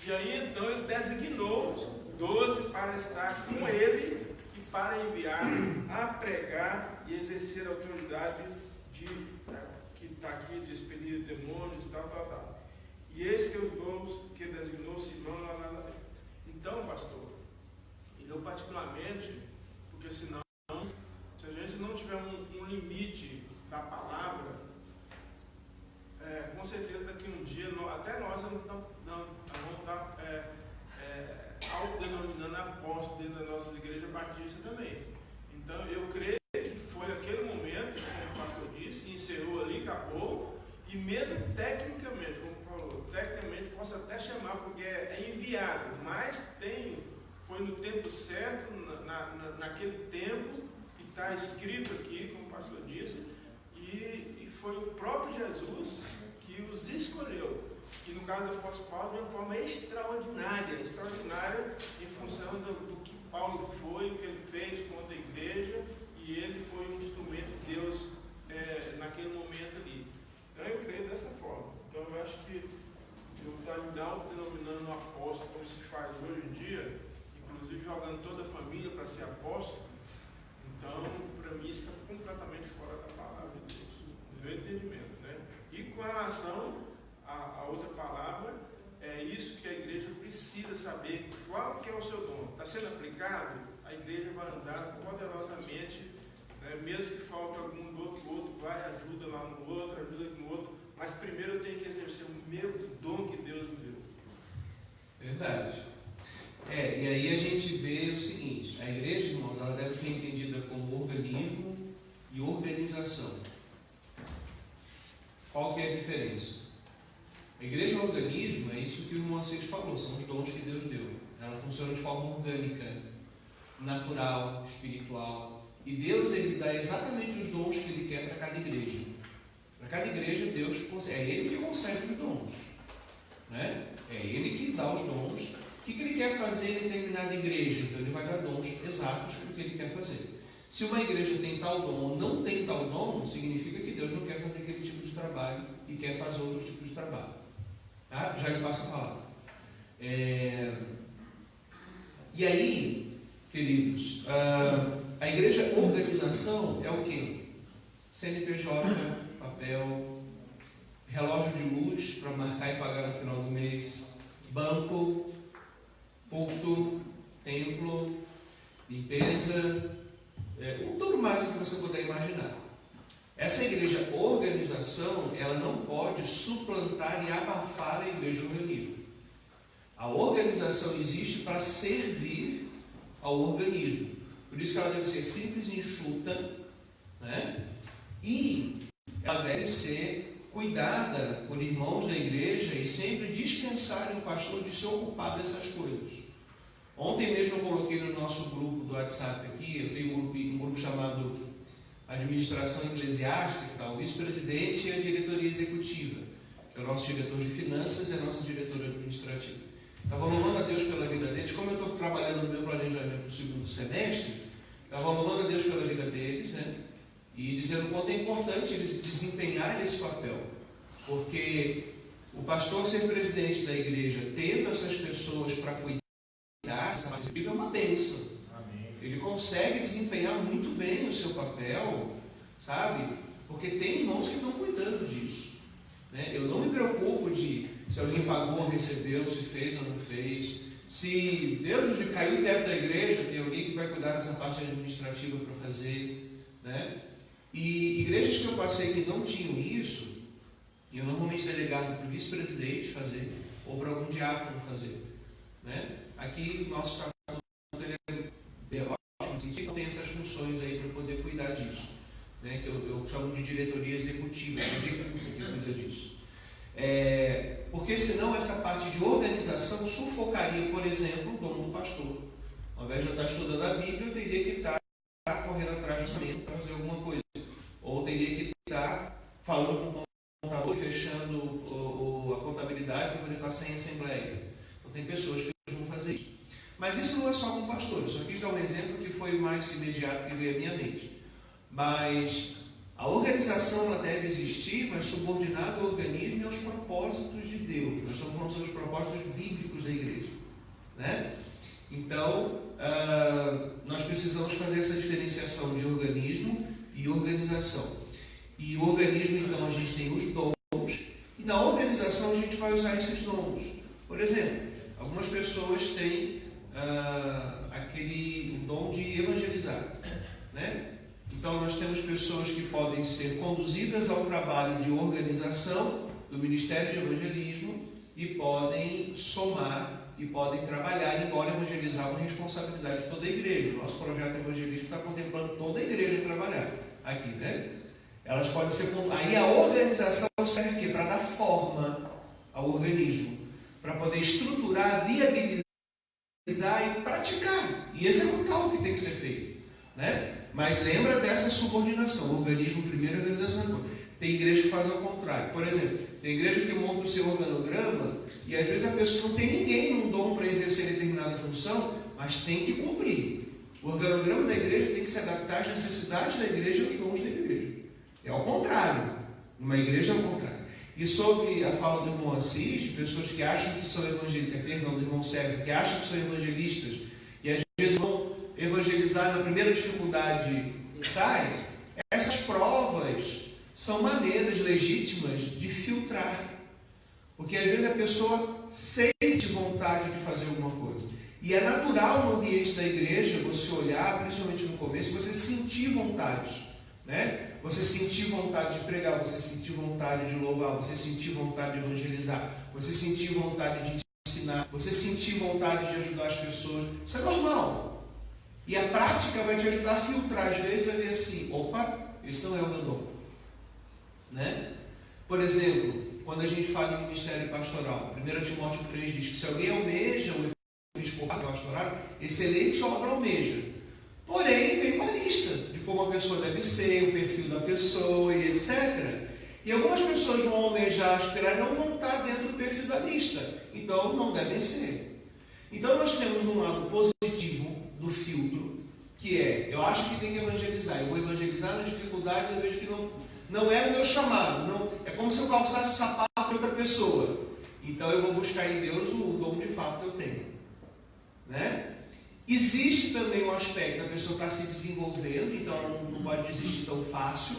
E aí então ele designou 12 para estar com ele e para enviar a pregar e exercer a autoridade que está aqui, de expelir demônios, tal. E eis que os 12 que designou Simão, Então, pastor, eu particularmente, porque senão, se a gente não tiver um limite da palavra, com certeza daqui a um dia, até nós vamos estar autodenominando apóstolo dentro das nossas igrejas batistas também. Então, eu creio que foi aquele momento, como o pastor disse, encerrou ali, acabou, e mesmo tecnicamente, como falou, tecnicamente posso até chamar, porque é enviado, mas foi no tempo certo, naquele tempo, que está escrito aqui, como o pastor disse, e foi o próprio Jesus que os escolheu. E no caso do apóstolo Paulo, de uma forma extraordinária em função do que Paulo foi, o que ele fez contra a igreja, e ele foi um instrumento de Deus naquele momento ali. Então eu creio dessa forma. Então eu acho que eu estou me denominando apóstolo como se faz hoje em dia, inclusive jogando toda a família para ser apóstolo, então para mim isso está completamente fora da palavra de Deus, do meu entendimento, né? E com relação a outra palavra, é isso que a igreja precisa saber, qual que é o seu dom. Está sendo aplicado, a igreja vai andar poderosamente, né? Mesmo que falte algum do outro vai, ajuda lá no outro, ajuda no outro, mas primeiro eu tenho que exercer o meu dom que Deus me deu. Verdade. E aí a gente vê o seguinte, a igreja, irmãos, ela deve ser entendida como organismo e organização. Qual que é a diferença? A igreja é um organismo, é isso que o irmão Assis falou, são os dons que Deus deu. Ela funciona de forma orgânica, natural, espiritual. E Deus, ele dá exatamente os dons que ele quer para cada igreja. Para cada igreja, Deus é Ele que concede os dons. Né? É Ele que dá os dons. O que ele quer fazer em determinada igreja? Então ele vai dar dons exatos para o que ele quer fazer. Se uma igreja tem tal dom ou não tem tal dom, significa que Deus não quer fazer aquele tipo de trabalho e quer fazer outro tipo de trabalho. Tá? Já lhe passo a palavra. E aí, queridos, a igreja organização é o quê? CNPJ, papel, relógio de luz para marcar e pagar no final do mês, banco, púlpito, templo, limpeza, tudo mais o que você puder imaginar. Essa igreja organização, ela não pode suplantar e abafar a igreja organismo. A organização existe para servir ao organismo. Por isso que ela deve ser simples e enxuta, né? E ela deve ser cuidada por irmãos da igreja e sempre dispensarem o pastor de se ocupar dessas coisas. Ontem mesmo eu coloquei no nosso grupo do WhatsApp aqui, eu tenho um grupo chamado Administração Eclesiástica, que está o vice-presidente e a diretoria executiva, que é o nosso diretor de finanças e a nossa diretora administrativa. Estava louvando a Deus pela vida deles, como eu estou trabalhando no meu planejamento do segundo semestre, estava louvando a Deus pela vida deles, né? E dizendo o quanto é importante eles desempenharem esse papel, porque o pastor ser presidente da igreja, tendo essas pessoas para cuidar, essa parte é uma bênção. Amém. Ele consegue desempenhar muito bem o seu papel, sabe? Porque tem irmãos que estão cuidando disso, né? Eu não me preocupo de se alguém pagou, recebeu, se fez ou não fez. Se Deus caiu dentro da igreja, tem alguém que vai cuidar dessa parte administrativa para fazer, né? E igrejas que eu passei que não tinham isso, eu normalmente delegava para o vice-presidente fazer, ou para algum diácono fazer, né? Aqui, nosso estatuto é ótimo, não tem essas funções aí para poder cuidar disso, né? Que eu chamo de diretoria executiva, que cuida disso. Porque senão essa parte de organização sufocaria, por exemplo, o dom do pastor. Ao invés de eu estar estudando a Bíblia, eu teria que estar correndo atrás de orçamento para fazer alguma coisa. Ou teria que estar falando com o contador, fechando a contabilidade para poder passar em assembleia. Então tem pessoas que vão fazer isso. Mas isso não é só com o pastor. Eu só quis dar um exemplo que foi o mais imediato que veio à minha mente. Mas A organização ela deve existir, mas subordinada ao organismo e aos propósitos de Deus. Nós estamos falando sobre os propósitos bíblicos da igreja, né? Então, nós precisamos fazer essa diferenciação de organismo e organização. E o organismo, então, a gente tem os dons, e na organização a gente vai usar esses dons. Por exemplo, algumas pessoas têm o dom de evangelizar, né? Então, nós temos pessoas que podem ser conduzidas ao trabalho de organização do Ministério de Evangelismo e podem somar e podem trabalhar, embora evangelizar é uma responsabilidade de toda a igreja. O nosso projeto evangelístico está contemplando toda a igreja trabalhar aqui, né? Elas podem ser... Aí a organização serve aqui para dar forma ao organismo, para poder estruturar, viabilizar e praticar. E esse é o tal que tem que ser feito, né? Mas lembra dessa subordinação, o organismo primeiro, a organização depois. Tem igreja que faz ao contrário. Por exemplo, tem igreja que monta o seu organograma e às vezes a pessoa não tem ninguém num dom para exercer determinada função, mas tem que cumprir. O organograma da igreja tem que se adaptar às necessidades da igreja e aos dons da igreja. É ao contrário. Numa igreja é ao contrário. E sobre a fala do irmão Assis, pessoas que acham que são evangelistas, do irmão César, que acham que são evangelistas e às vezes vão evangelizar na primeira dificuldade, saem. Essas provas são maneiras legítimas de filtrar. Porque às vezes a pessoa sente vontade de fazer alguma coisa. E é natural no ambiente da igreja você olhar, principalmente no começo, você sentir vontade, né? Você sentir vontade de pregar, você sentir vontade de louvar, você sentir vontade de evangelizar, você sentir vontade de ensinar, você sentir vontade de ajudar as pessoas. Isso é normal. E a prática vai te ajudar a filtrar, às vezes, a ver assim, opa, esse não é o meu dom, né? Por exemplo, quando a gente fala em ministério pastoral, 1 Timóteo 3 diz que se alguém almeja o episcopado pastoral, excelente obra almeja. Porém, vem uma lista de como a pessoa deve ser, o perfil da pessoa e etc. E algumas pessoas vão almejar, aspirar e não vão estar dentro do perfil da lista. Então, não devem ser. Então, nós temos um lado positivo do filtro, que é, eu acho que tem que evangelizar. Eu vou evangelizar nas dificuldades, eu vejo que não é o meu chamado. Não, é como se eu calçasse o sapato de outra pessoa. Então, eu vou buscar em Deus o dom de fato que eu tenho, né? Existe também um aspecto da pessoa estar se desenvolvendo, então ela não pode desistir tão fácil.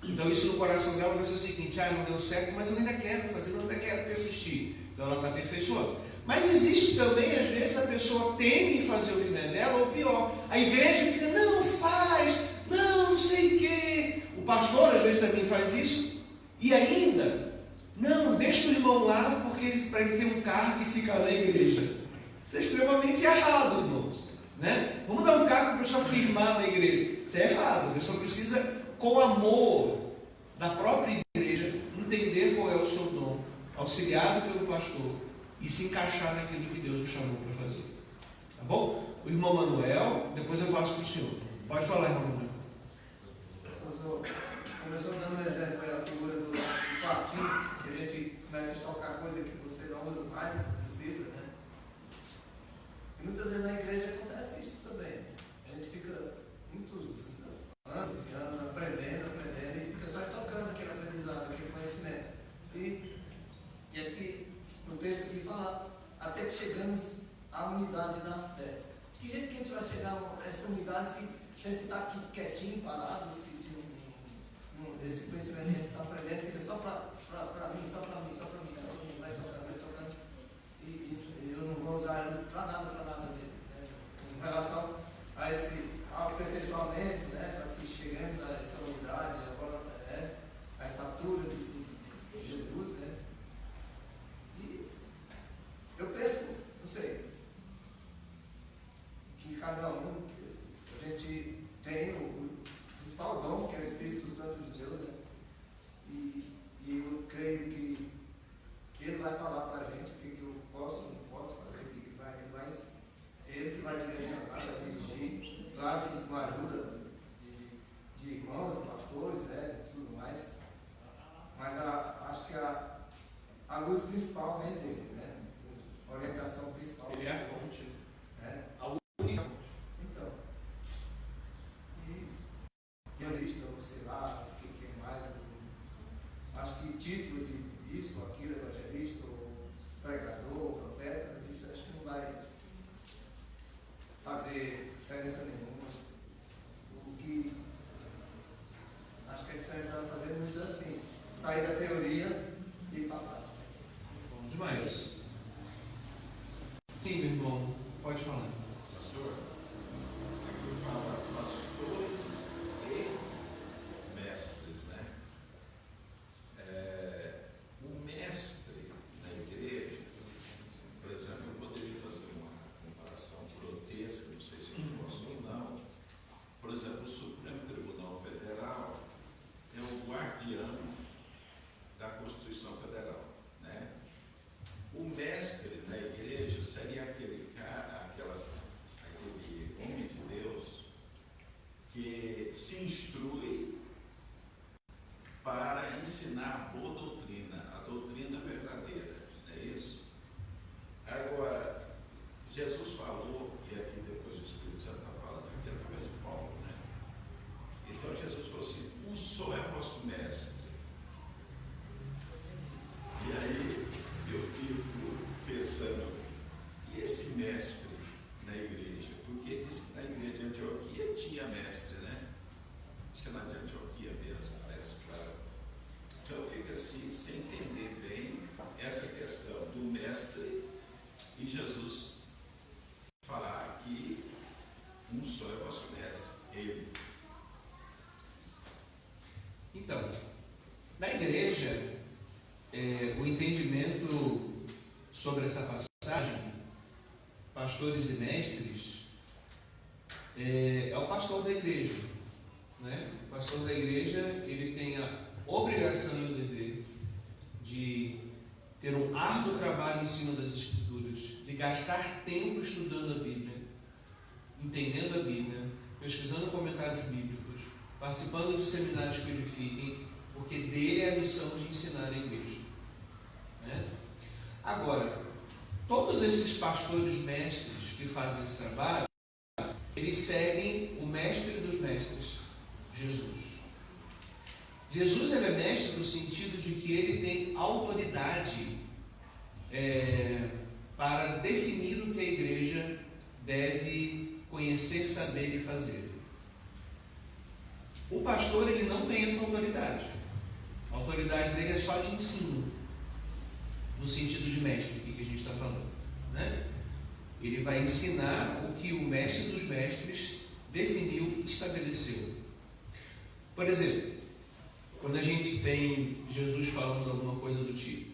Então isso no coração dela vai ser o seguinte, não deu certo, mas eu ainda quero fazer, eu ainda quero persistir. Então ela está aperfeiçoando. Mas existe também, às vezes, a pessoa teme em fazer o que não é dela, ou pior, a igreja fica, não faz, não sei o quê. O pastor às vezes também faz isso, e ainda, não, deixa o irmão lá, porque para ele ter um cargo que fica na igreja. Isso é extremamente errado, irmãos, né? Vamos dar um cargo para a pessoa firmar na igreja. Isso é errado. A pessoa precisa, com amor da própria igreja, entender qual é o seu dom, auxiliado pelo pastor, e se encaixar naquilo que Deus o chamou para fazer. Tá bom? O irmão Manuel, depois eu passo para o senhor. Pode falar, irmão Manuel. Começou dando um exemplo aí, a figura do quartinho, que a gente começa a estocar coisa que você não usa mais, não precisa, né? E muitas vezes na igreja acontece isso também. A gente fica muitos anos aprendendo, e fica só estocando aquele aprendizado, aquele conhecimento. E aqui, no texto aqui fala, até que chegamos à unidade na fé. Que jeito que a gente vai chegar a essa unidade se a gente está aqui quietinho, parado, esse conhecimento que a gente está aprendendo fica só para mim, vai estocando, e eu não vou usar ele para nada dele, né? Em relação a esse aperfeiçoamento, né? Para que cheguemos a essa unidade, agora a estatura de Jesus, né? E eu penso, não sei, que cada um, a gente tem o principal dom, que é o Espírito Santo de Deus, né? E eu creio que Ele vai falar para a gente o que eu posso, não posso fazer, o que vai, Ele que vai direcionar, vai dirigir, claro que com a ajuda de irmãos, de pastores, né, e tudo mais, mas acho que a luz principal vem dele, né? A orientação principal. Ele é a fonte. É. A única fonte. Então, e eu listo, sei lá, o que diferença nenhuma. O que acho que a diferença vai fazer muito assim, sair da teoria e ir para a prática. Bom demais. Sim, meu irmão, pode falar. Pastor, aqui fala pastores e mestres, né? O mestre na igreja, por exemplo, eu poderia fazer uma comparação grotesca, não sei se eu posso ou não. Por exemplo, o Supremo Tribunal Federal é o guardião da Constituição Federal, né? O mestre na igreja seria aquele cara, aquele homem de Deus que se instrui para ensinar a boa doutrina, a doutrina verdadeira, não é isso? Agora, Jesus falou, e aqui depois o Espírito Santo está falando aqui através de Paulo, né? Então Jesus falou assim: um só é vosso mestre. E aí eu fico pensando, e esse mestre na igreja? Porque diz que na igreja de Antioquia tinha mestre, né? Acho que é lá de Antioquia mesmo, parece, claro. Então eu fico assim, sem entender bem essa questão do mestre e Jesus falar que um só é vosso mestre, ele. Então, na igreja, o entendimento sobre essa passagem, pastores e mestres, é o pastor da igreja, né? O pastor da igreja, ele tem a obrigação e o dever de ter um árduo trabalho em cima das Escrituras, de gastar tempo estudando a Bíblia, entendendo a Bíblia, pesquisando comentários bíblicos, participando de seminários que edifiquem, porque dele é a missão de ensinar a igreja, né? Agora, todos esses pastores mestres que fazem esse trabalho, eles seguem o mestre dos mestres, Jesus. Jesus, ele é mestre no sentido de que ele tem autoridade para definir o que a igreja deve conhecer, saber e fazer. O pastor, ele não tem essa autoridade. A autoridade dele é só de ensino, no sentido de mestre, que a gente está falando, né? Ele vai ensinar o que o mestre dos mestres definiu e estabeleceu. Por exemplo, quando a gente tem Jesus falando alguma coisa do tipo,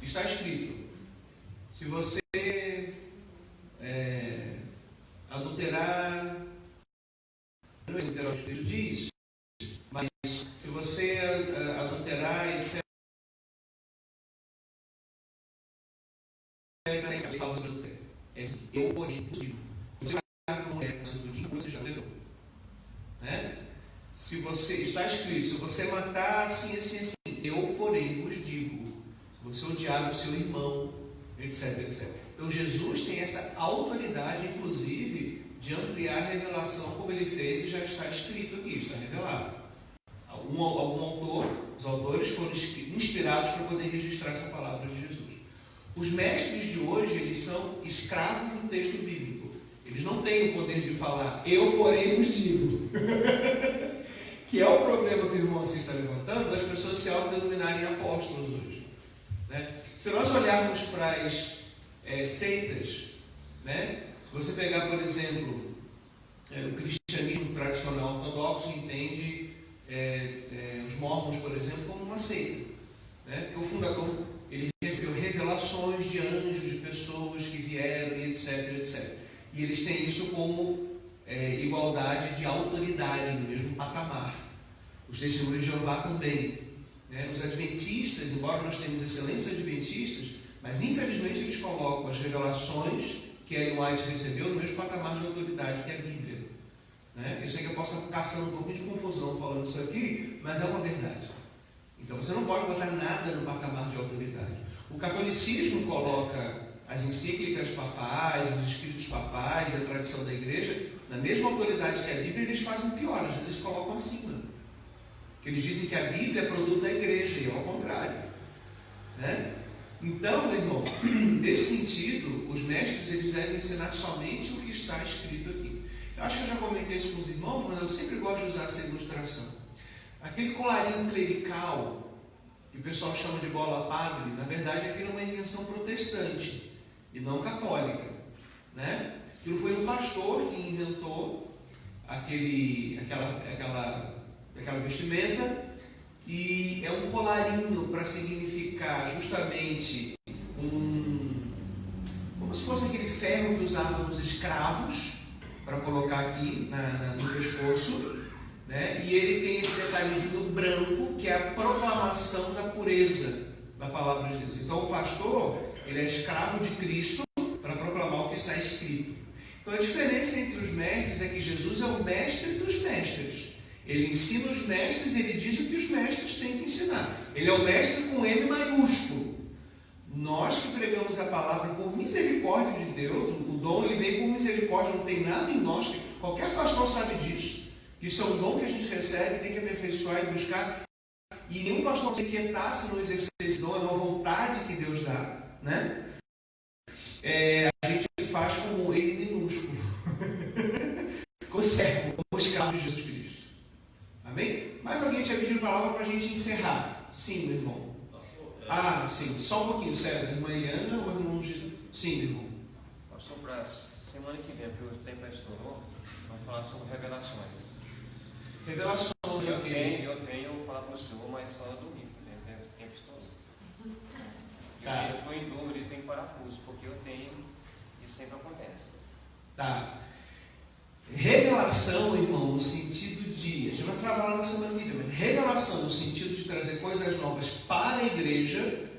está escrito: se você adulterar, não é adulterar, o texto diz, mas se você adulterar, etc., ele fala sobre adultério. Eu, porém, vos digo, se você matar uma mulher do dia, você já adulterou, né? Se você, está escrito, se você matar assim, assim, assim, eu, porém, vos digo, se você odiar o seu irmão, etc, etc. Então Jesus tem essa autoridade, inclusive, de ampliar a revelação como ele fez e já está escrito aqui, está revelado. Algum autor, os autores foram inspirados para poder registrar essa palavra de Jesus. Os mestres de hoje, eles são escravos do texto bíblico. Eles não têm o poder de falar, eu, porém, vos digo. Que é o problema que o irmão assim está levantando, das pessoas se autodenominarem apóstolos hoje, né? Se nós olharmos para as seitas, né? Se você pegar, por exemplo, o cristianismo tradicional ortodoxo entende os mormons, por exemplo, como uma seita, né? Porque o fundador, ele recebeu revelações de anjos, de pessoas que vieram e etc, etc. E eles têm isso como igualdade de autoridade, no mesmo patamar. Os testemunhos de Jeová também, né? Os adventistas, embora nós tenhamos excelentes adventistas, mas infelizmente eles colocam as revelações que Ellen White recebeu no mesmo patamar de autoridade que é a Bíblia, né? Eu sei que eu posso estar caçando um pouquinho de confusão falando isso aqui, mas é uma verdade. Então você não pode botar nada no patamar de autoridade. O catolicismo coloca as encíclicas papais, os escritos papais, a tradição da igreja, na mesma autoridade que a Bíblia. Eles fazem pior, às vezes eles colocam acima. Porque eles dizem que a Bíblia é produto da igreja, e é ao contrário, né? Então, meu irmão, nesse sentido, os mestres eles devem ensinar somente o que está escrito aqui. Eu acho que eu já comentei isso com os irmãos, mas eu sempre gosto de usar essa ilustração. Aquele colarinho clerical, que o pessoal chama de bola padre, na verdade aquilo é uma invenção protestante e não católica, né? Aquilo foi um pastor que inventou aquela vestimenta, e é um colarinho para significar justamente como se fosse aquele ferro que usavam os escravos para colocar aqui no pescoço, né? E ele tem esse detalhezinho branco que é a proclamação da pureza da palavra de Deus. Então o pastor, ele é escravo de Cristo para proclamar o que está escrito. Então a diferença entre os mestres é que Jesus é o mestre dos mestres. Ele ensina os mestres, ele diz o que os mestres têm que ensinar. Ele é o mestre com M maiúsculo. Nós que pregamos a palavra por misericórdia de Deus, o dom ele vem por misericórdia, não tem nada em nós. Qualquer pastor sabe disso. Que isso é um dom que a gente recebe, tem que aperfeiçoar e buscar. E nenhum pastor se inquietar se não exercer esse dom, é uma vontade que Deus dá, né? A gente faz como ele minúsculo. Como servo, como escravo de Jesus Cristo. Amém? Mais alguém tinha pedido palavra para a gente encerrar? Sim, meu irmão. Sim. Só um pouquinho, César. Irmã Eliana ou irmão Jesus? Sim, meu irmão. Pastor, para semana que vem, porque o tempo já estourou, vamos falar sobre revelações. Revelações. Eu tenho falar para o senhor, mas só domingo, né? O tempo estourou. Eu estou em dúvida e tenho parafuso, porque eu tenho e sempre acontece. Tá. Revelação, irmão, no sentido de... A gente vai trabalhar na semana que vem. Revelação no sentido de trazer coisas novas para a igreja.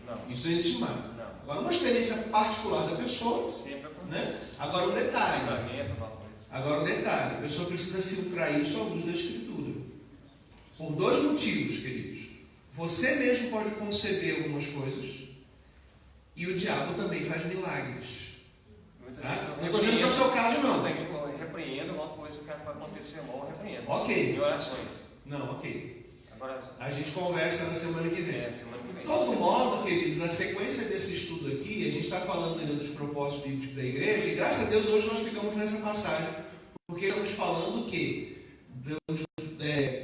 Não. Isso não existe mais. Não. Agora, uma experiência particular da pessoa. Sempre acontece. Né? Agora, um detalhe. Uma coisa. A pessoa precisa filtrar isso à luz da Escritura. Por dois motivos, queridos. Você mesmo pode conceber algumas coisas e o diabo também faz milagres. Tá? Não estou dizendo que é o seu caso, não. Eu repreendo uma coisa que vai acontecer mal, eu repreendo. Ok. Em orações. Não, ok. Agora, A gente conversa na semana que vem. semana que vem. De todo modo, queridos, a sequência desse estudo aqui, a gente está falando ainda dos propósitos bíblicos da igreja, e graças a Deus hoje nós ficamos nessa passagem, porque estamos falando o quê?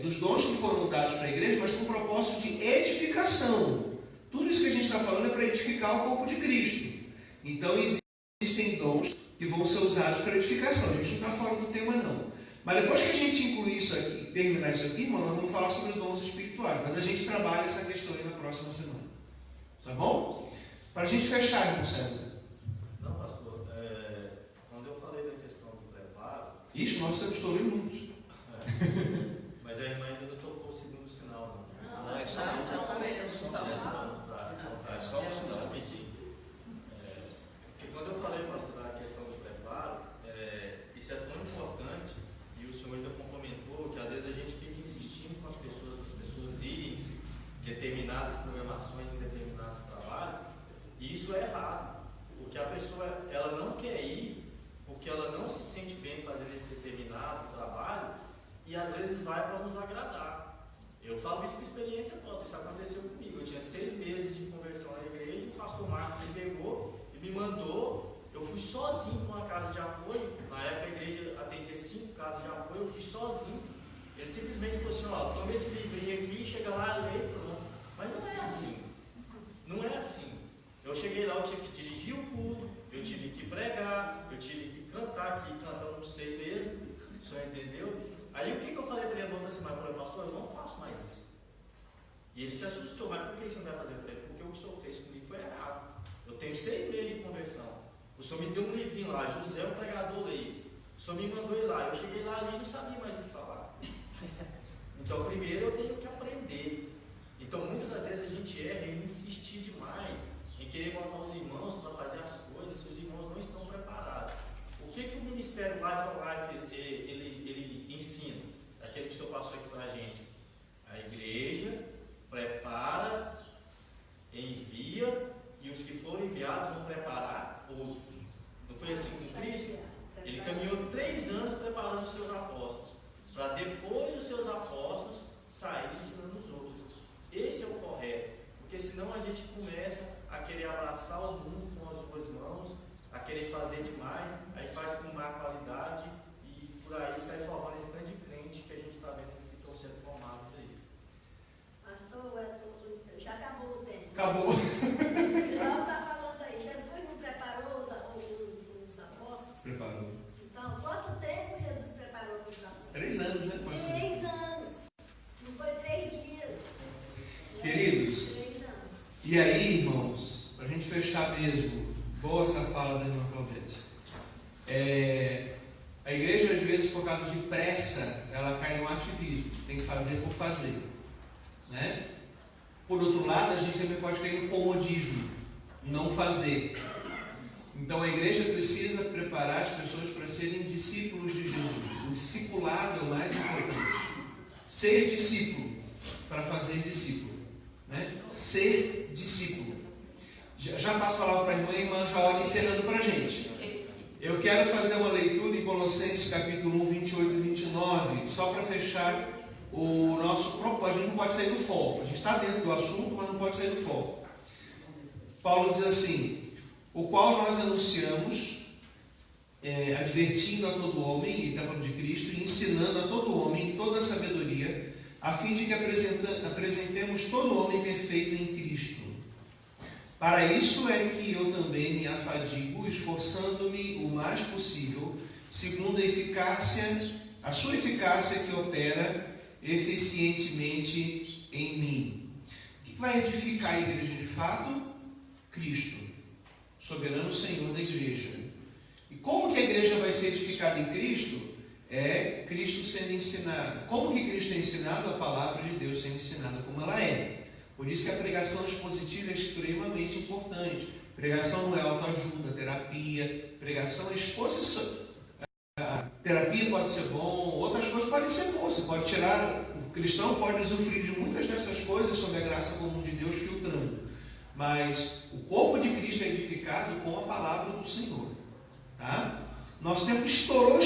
Dos dons que foram dados para a igreja, mas com o propósito de edificação. Tudo isso que a gente está falando é para edificar o corpo de Cristo. Então existem dons que vão ser usados para edificação. A gente não está falando do tema não. Mas depois que a gente incluir isso aqui, terminar isso aqui, irmão, nós vamos falar sobre os dons espirituais. Mas a gente trabalha essa questão aí na próxima semana. Tá bom? Para a gente fechar, irmão César. Não, pastor, quando eu falei da questão do preparo... Ixi, nós estamos estourando muito. Mas a irmã ainda não tocou o segundo sinal, não. Não, é só um sinal. Porque quando eu falei, pastor, da questão do preparo, isso é tão importante, e o senhor ainda complementou, que às vezes a gente fica insistindo com as pessoas irem em determinadas programações, em determinados trabalhos, e isso é errado, porque a pessoa ela não quer ir, porque ela não se sente bem fazendo esse determinado trabalho, e às vezes vai para nos agradar. Eu falo isso com experiência própria, isso aconteceu comigo. Eu tinha 6 meses de conversão na igreja, o pastor Marcos me pegou e me mandou. Eu fui sozinho para uma casa de apoio. Na época a igreja atendia 5 casas de apoio, eu fui sozinho. Ele simplesmente falou assim: ó, toma esse livrinho aqui, chega lá, lê, pronto. Mas não é assim. Não é assim. Eu cheguei lá, eu tive que dirigir o culto, eu tive que pregar, eu tive que cantar, que cantar eu não sei mesmo. O senhor entendeu? Aí o que eu falei para ele na outra semana? Eu falei: pastor, eu não faço mais isso. E ele se assustou: mas por que você não vai fazer? Eu falei: porque o que o senhor fez comigo foi errado. Eu tenho 6 meses de conversão. O senhor me deu um livrinho lá, José, o pregador, leia. O senhor me mandou ir lá. Eu cheguei lá ali e não sabia mais o que falar. Então, primeiro eu tenho que aprender. Então, muitas das vezes a gente erra em insistir demais, em querer botar os irmãos para fazer as coisas, se os irmãos não estão preparados. O que o Ministério Life on Life ele ensina? Aquele que o senhor passou aqui para a gente. A igreja prepara, envia, e os que forem enviados vão preparar outros. Não foi assim com Cristo? Ele caminhou 3 anos preparando os seus apóstolos, para depois os seus apóstolos saírem ensinando os outros. Esse é o correto. porque senão a gente começa a querer abraçar o mundo com as duas mãos, a querer fazer demais, aí faz com má qualidade e por aí sai formando esse tanto de crente que a gente está vendo que estão sendo formados aí. Pastor, já acabou o tempo. Acabou. Ela está falando aí, Jesus não preparou os apóstolos? Preparou. Então, quanto tempo Jesus preparou os apóstolos? 3 anos, né, pastor? 3 anos. Não foi 3 dias. Queridos, 3 anos. e aí, irmãos, para a gente fechar mesmo, boa essa fala da irmã Claudete. A igreja, às vezes, por causa de pressa, ela cai no ativismo, tem que fazer por fazer, né? Por outro lado, a gente também pode cair no comodismo, não fazer. Então a igreja precisa preparar as pessoas para serem discípulos de Jesus. O discipulado é o mais importante. Ser discípulo para fazer discípulo, né? Ser discípulo. Já passo a palavra para a irmã já olha encerrando para a gente. Eu quero fazer uma leitura em Colossenses capítulo 1, 28 e 29, só para fechar o nosso propósito. A gente não pode sair do foco. A gente está dentro do assunto, mas não pode sair do foco. Paulo diz assim: o qual nós anunciamos, advertindo a todo homem, e está falando de Cristo, e ensinando a todo homem em toda a sabedoria, a fim de que apresentemos todo homem perfeito em Cristo. Para isso é que eu também me afadigo, esforçando-me o mais possível, segundo a sua eficácia que opera eficientemente em mim. O que vai edificar a igreja de fato? Cristo, soberano Senhor da igreja. E como que a igreja vai ser edificada em Cristo? É Cristo sendo ensinado. Como que Cristo é ensinado? A palavra de Deus sendo ensinada como ela é. Por isso que a pregação expositiva é extremamente importante. Pregação não é autoajuda, terapia. Pregação é exposição. A terapia pode ser bom, outras coisas podem ser boas. Você pode tirar, o cristão pode usufruir de muitas dessas coisas sob a graça comum de Deus filtrando. Mas o corpo de Cristo é edificado com a palavra do Senhor. Tá? Nosso tempo estourou.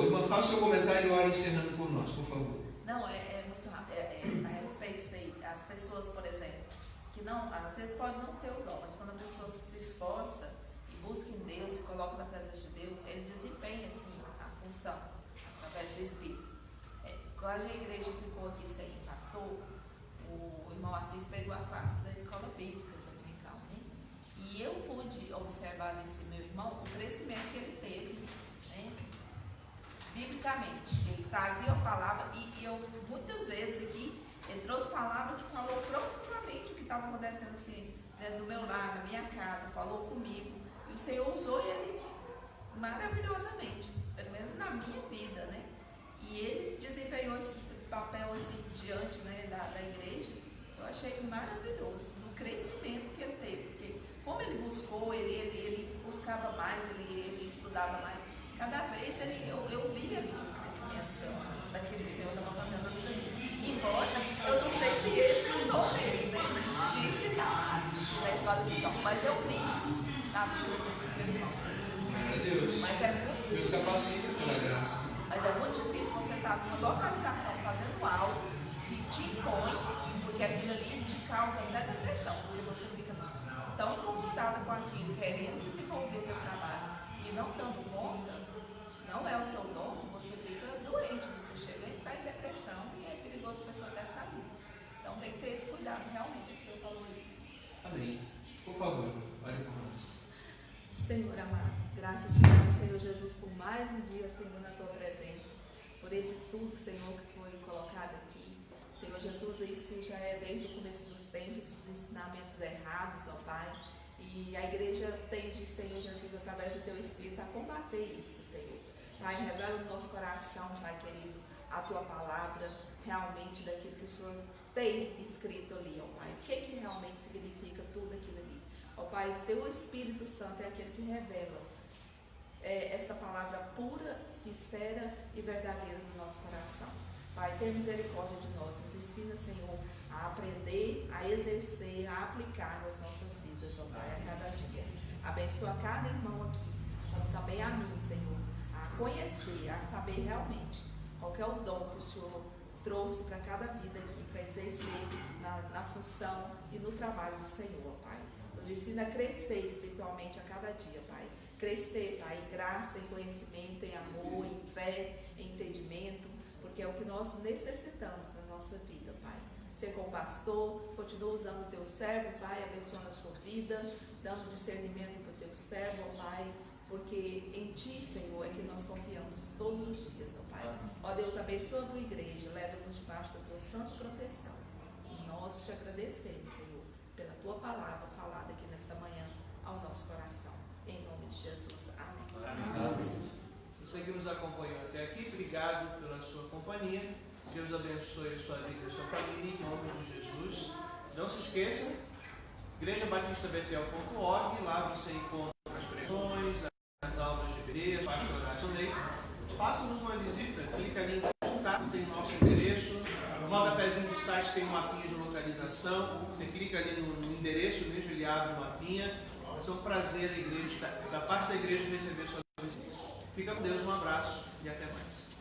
Irmã, faça o seu comentário e ore encerrando por nós, por favor. Não, é muito rápido. A respeito disso aí, as pessoas, por exemplo, que não, às vezes podem não ter o dom, mas quando a pessoa se esforça e busca em Deus, se coloca na presença de Deus, ele desempenha assim a função através do Espírito. Quando a igreja ficou aqui sem pastor, o irmão Assis pegou a classe da escola bíblica dominical, né? E eu pude observar nesse meu irmão o crescimento que ele teve, né? Biblicamente. Ele trazia a palavra e eu, muitas vezes aqui, ele trouxe palavra que falou profundamente o que estava acontecendo assim, dentro do meu lar, na minha casa, falou comigo. E o Senhor usou ele maravilhosamente, pelo menos na minha vida, né? E ele desempenhou esse papel assim diante, né, da igreja. Eu achei maravilhoso, do crescimento que ele teve, porque como ele buscou, ele buscava mais, ele estudava mais. Cada vez eu via ali o crescimento daquilo que o Senhor estava fazendo na vida dele. Embora eu não sei se esse é o dom dele, né, de ensinar na escola dominical, mas eu vi isso na vida desse meu irmão. Mas é muito Deus capacita pela graça. Mas é muito difícil você estar numa localização fazendo algo que te impõe, porque aquilo ali te causa até depressão, porque você fica tão incomodada com aquilo, querendo desenvolver o seu trabalho e não dando conta, não é o seu dom, que você fica doente, você chega a entrar em depressão e é perigoso a pessoa até sair. Então tem que ter esse cuidado, realmente, o senhor falou aí. Amém. Por favor, olhe por nós. Senhor amado, graças te damos, Senhor Jesus, por mais um dia, Senhor, na tua presença, por esse estudo, Senhor, que foi colocado aqui. Senhor Jesus, isso já é desde o começo dos tempos, os ensinamentos errados, ó Pai, e a igreja tende, Senhor Jesus, através do teu Espírito, a combater isso, Senhor. Pai, revela no nosso coração, Pai querido, a tua palavra, realmente daquilo que o Senhor tem escrito ali, ó Pai. O que realmente significa tudo aquilo ali? Ó Pai, teu Espírito Santo é aquele que revela esta palavra pura, sincera e verdadeira no nosso coração. Pai, tenha misericórdia de nós, nos ensina, Senhor, a aprender, a exercer, a aplicar nas nossas vidas, ó Pai, a cada dia. Abençoa cada irmão aqui, como também a mim, Senhor, a conhecer, a saber realmente qual que é o dom que o Senhor trouxe para cada vida aqui, para exercer na função e no trabalho do Senhor, Pai. Nos ensina a crescer espiritualmente a cada dia, Pai. Crescer, Pai, em graça, em conhecimento, em amor, em fé, em entendimento, porque é o que nós necessitamos na nossa vida, Pai. Ser com o pastor, continua usando o teu servo, Pai, abençoando a sua vida, dando discernimento para o teu servo, Pai, porque em Ti, Senhor, é que nós confiamos todos os dias, ó Pai. Ó Deus, abençoa a Tua igreja, leva-nos debaixo da Tua santa proteção. E nós te agradecemos, Senhor, pela Tua palavra falada aqui nesta manhã ao nosso coração. Em nome de Jesus. Amém. Amém. Você que nos acompanhou até aqui, obrigado pela sua companhia. Deus abençoe a sua vida e a sua família, em nome de Jesus. Não se esqueça, igrejabatistabethel.org, lá você encontra as pregações, as aulas de BD, as pastorais também. Faça-nos uma visita, clica ali em contato, tem o nosso endereço. No rodapézinho do site tem um mapinha de localização. Você clica ali no endereço mesmo, ele abre o mapinha. Vai ser um prazer da parte da igreja receber sua visita. Fica com Deus, um abraço e até mais.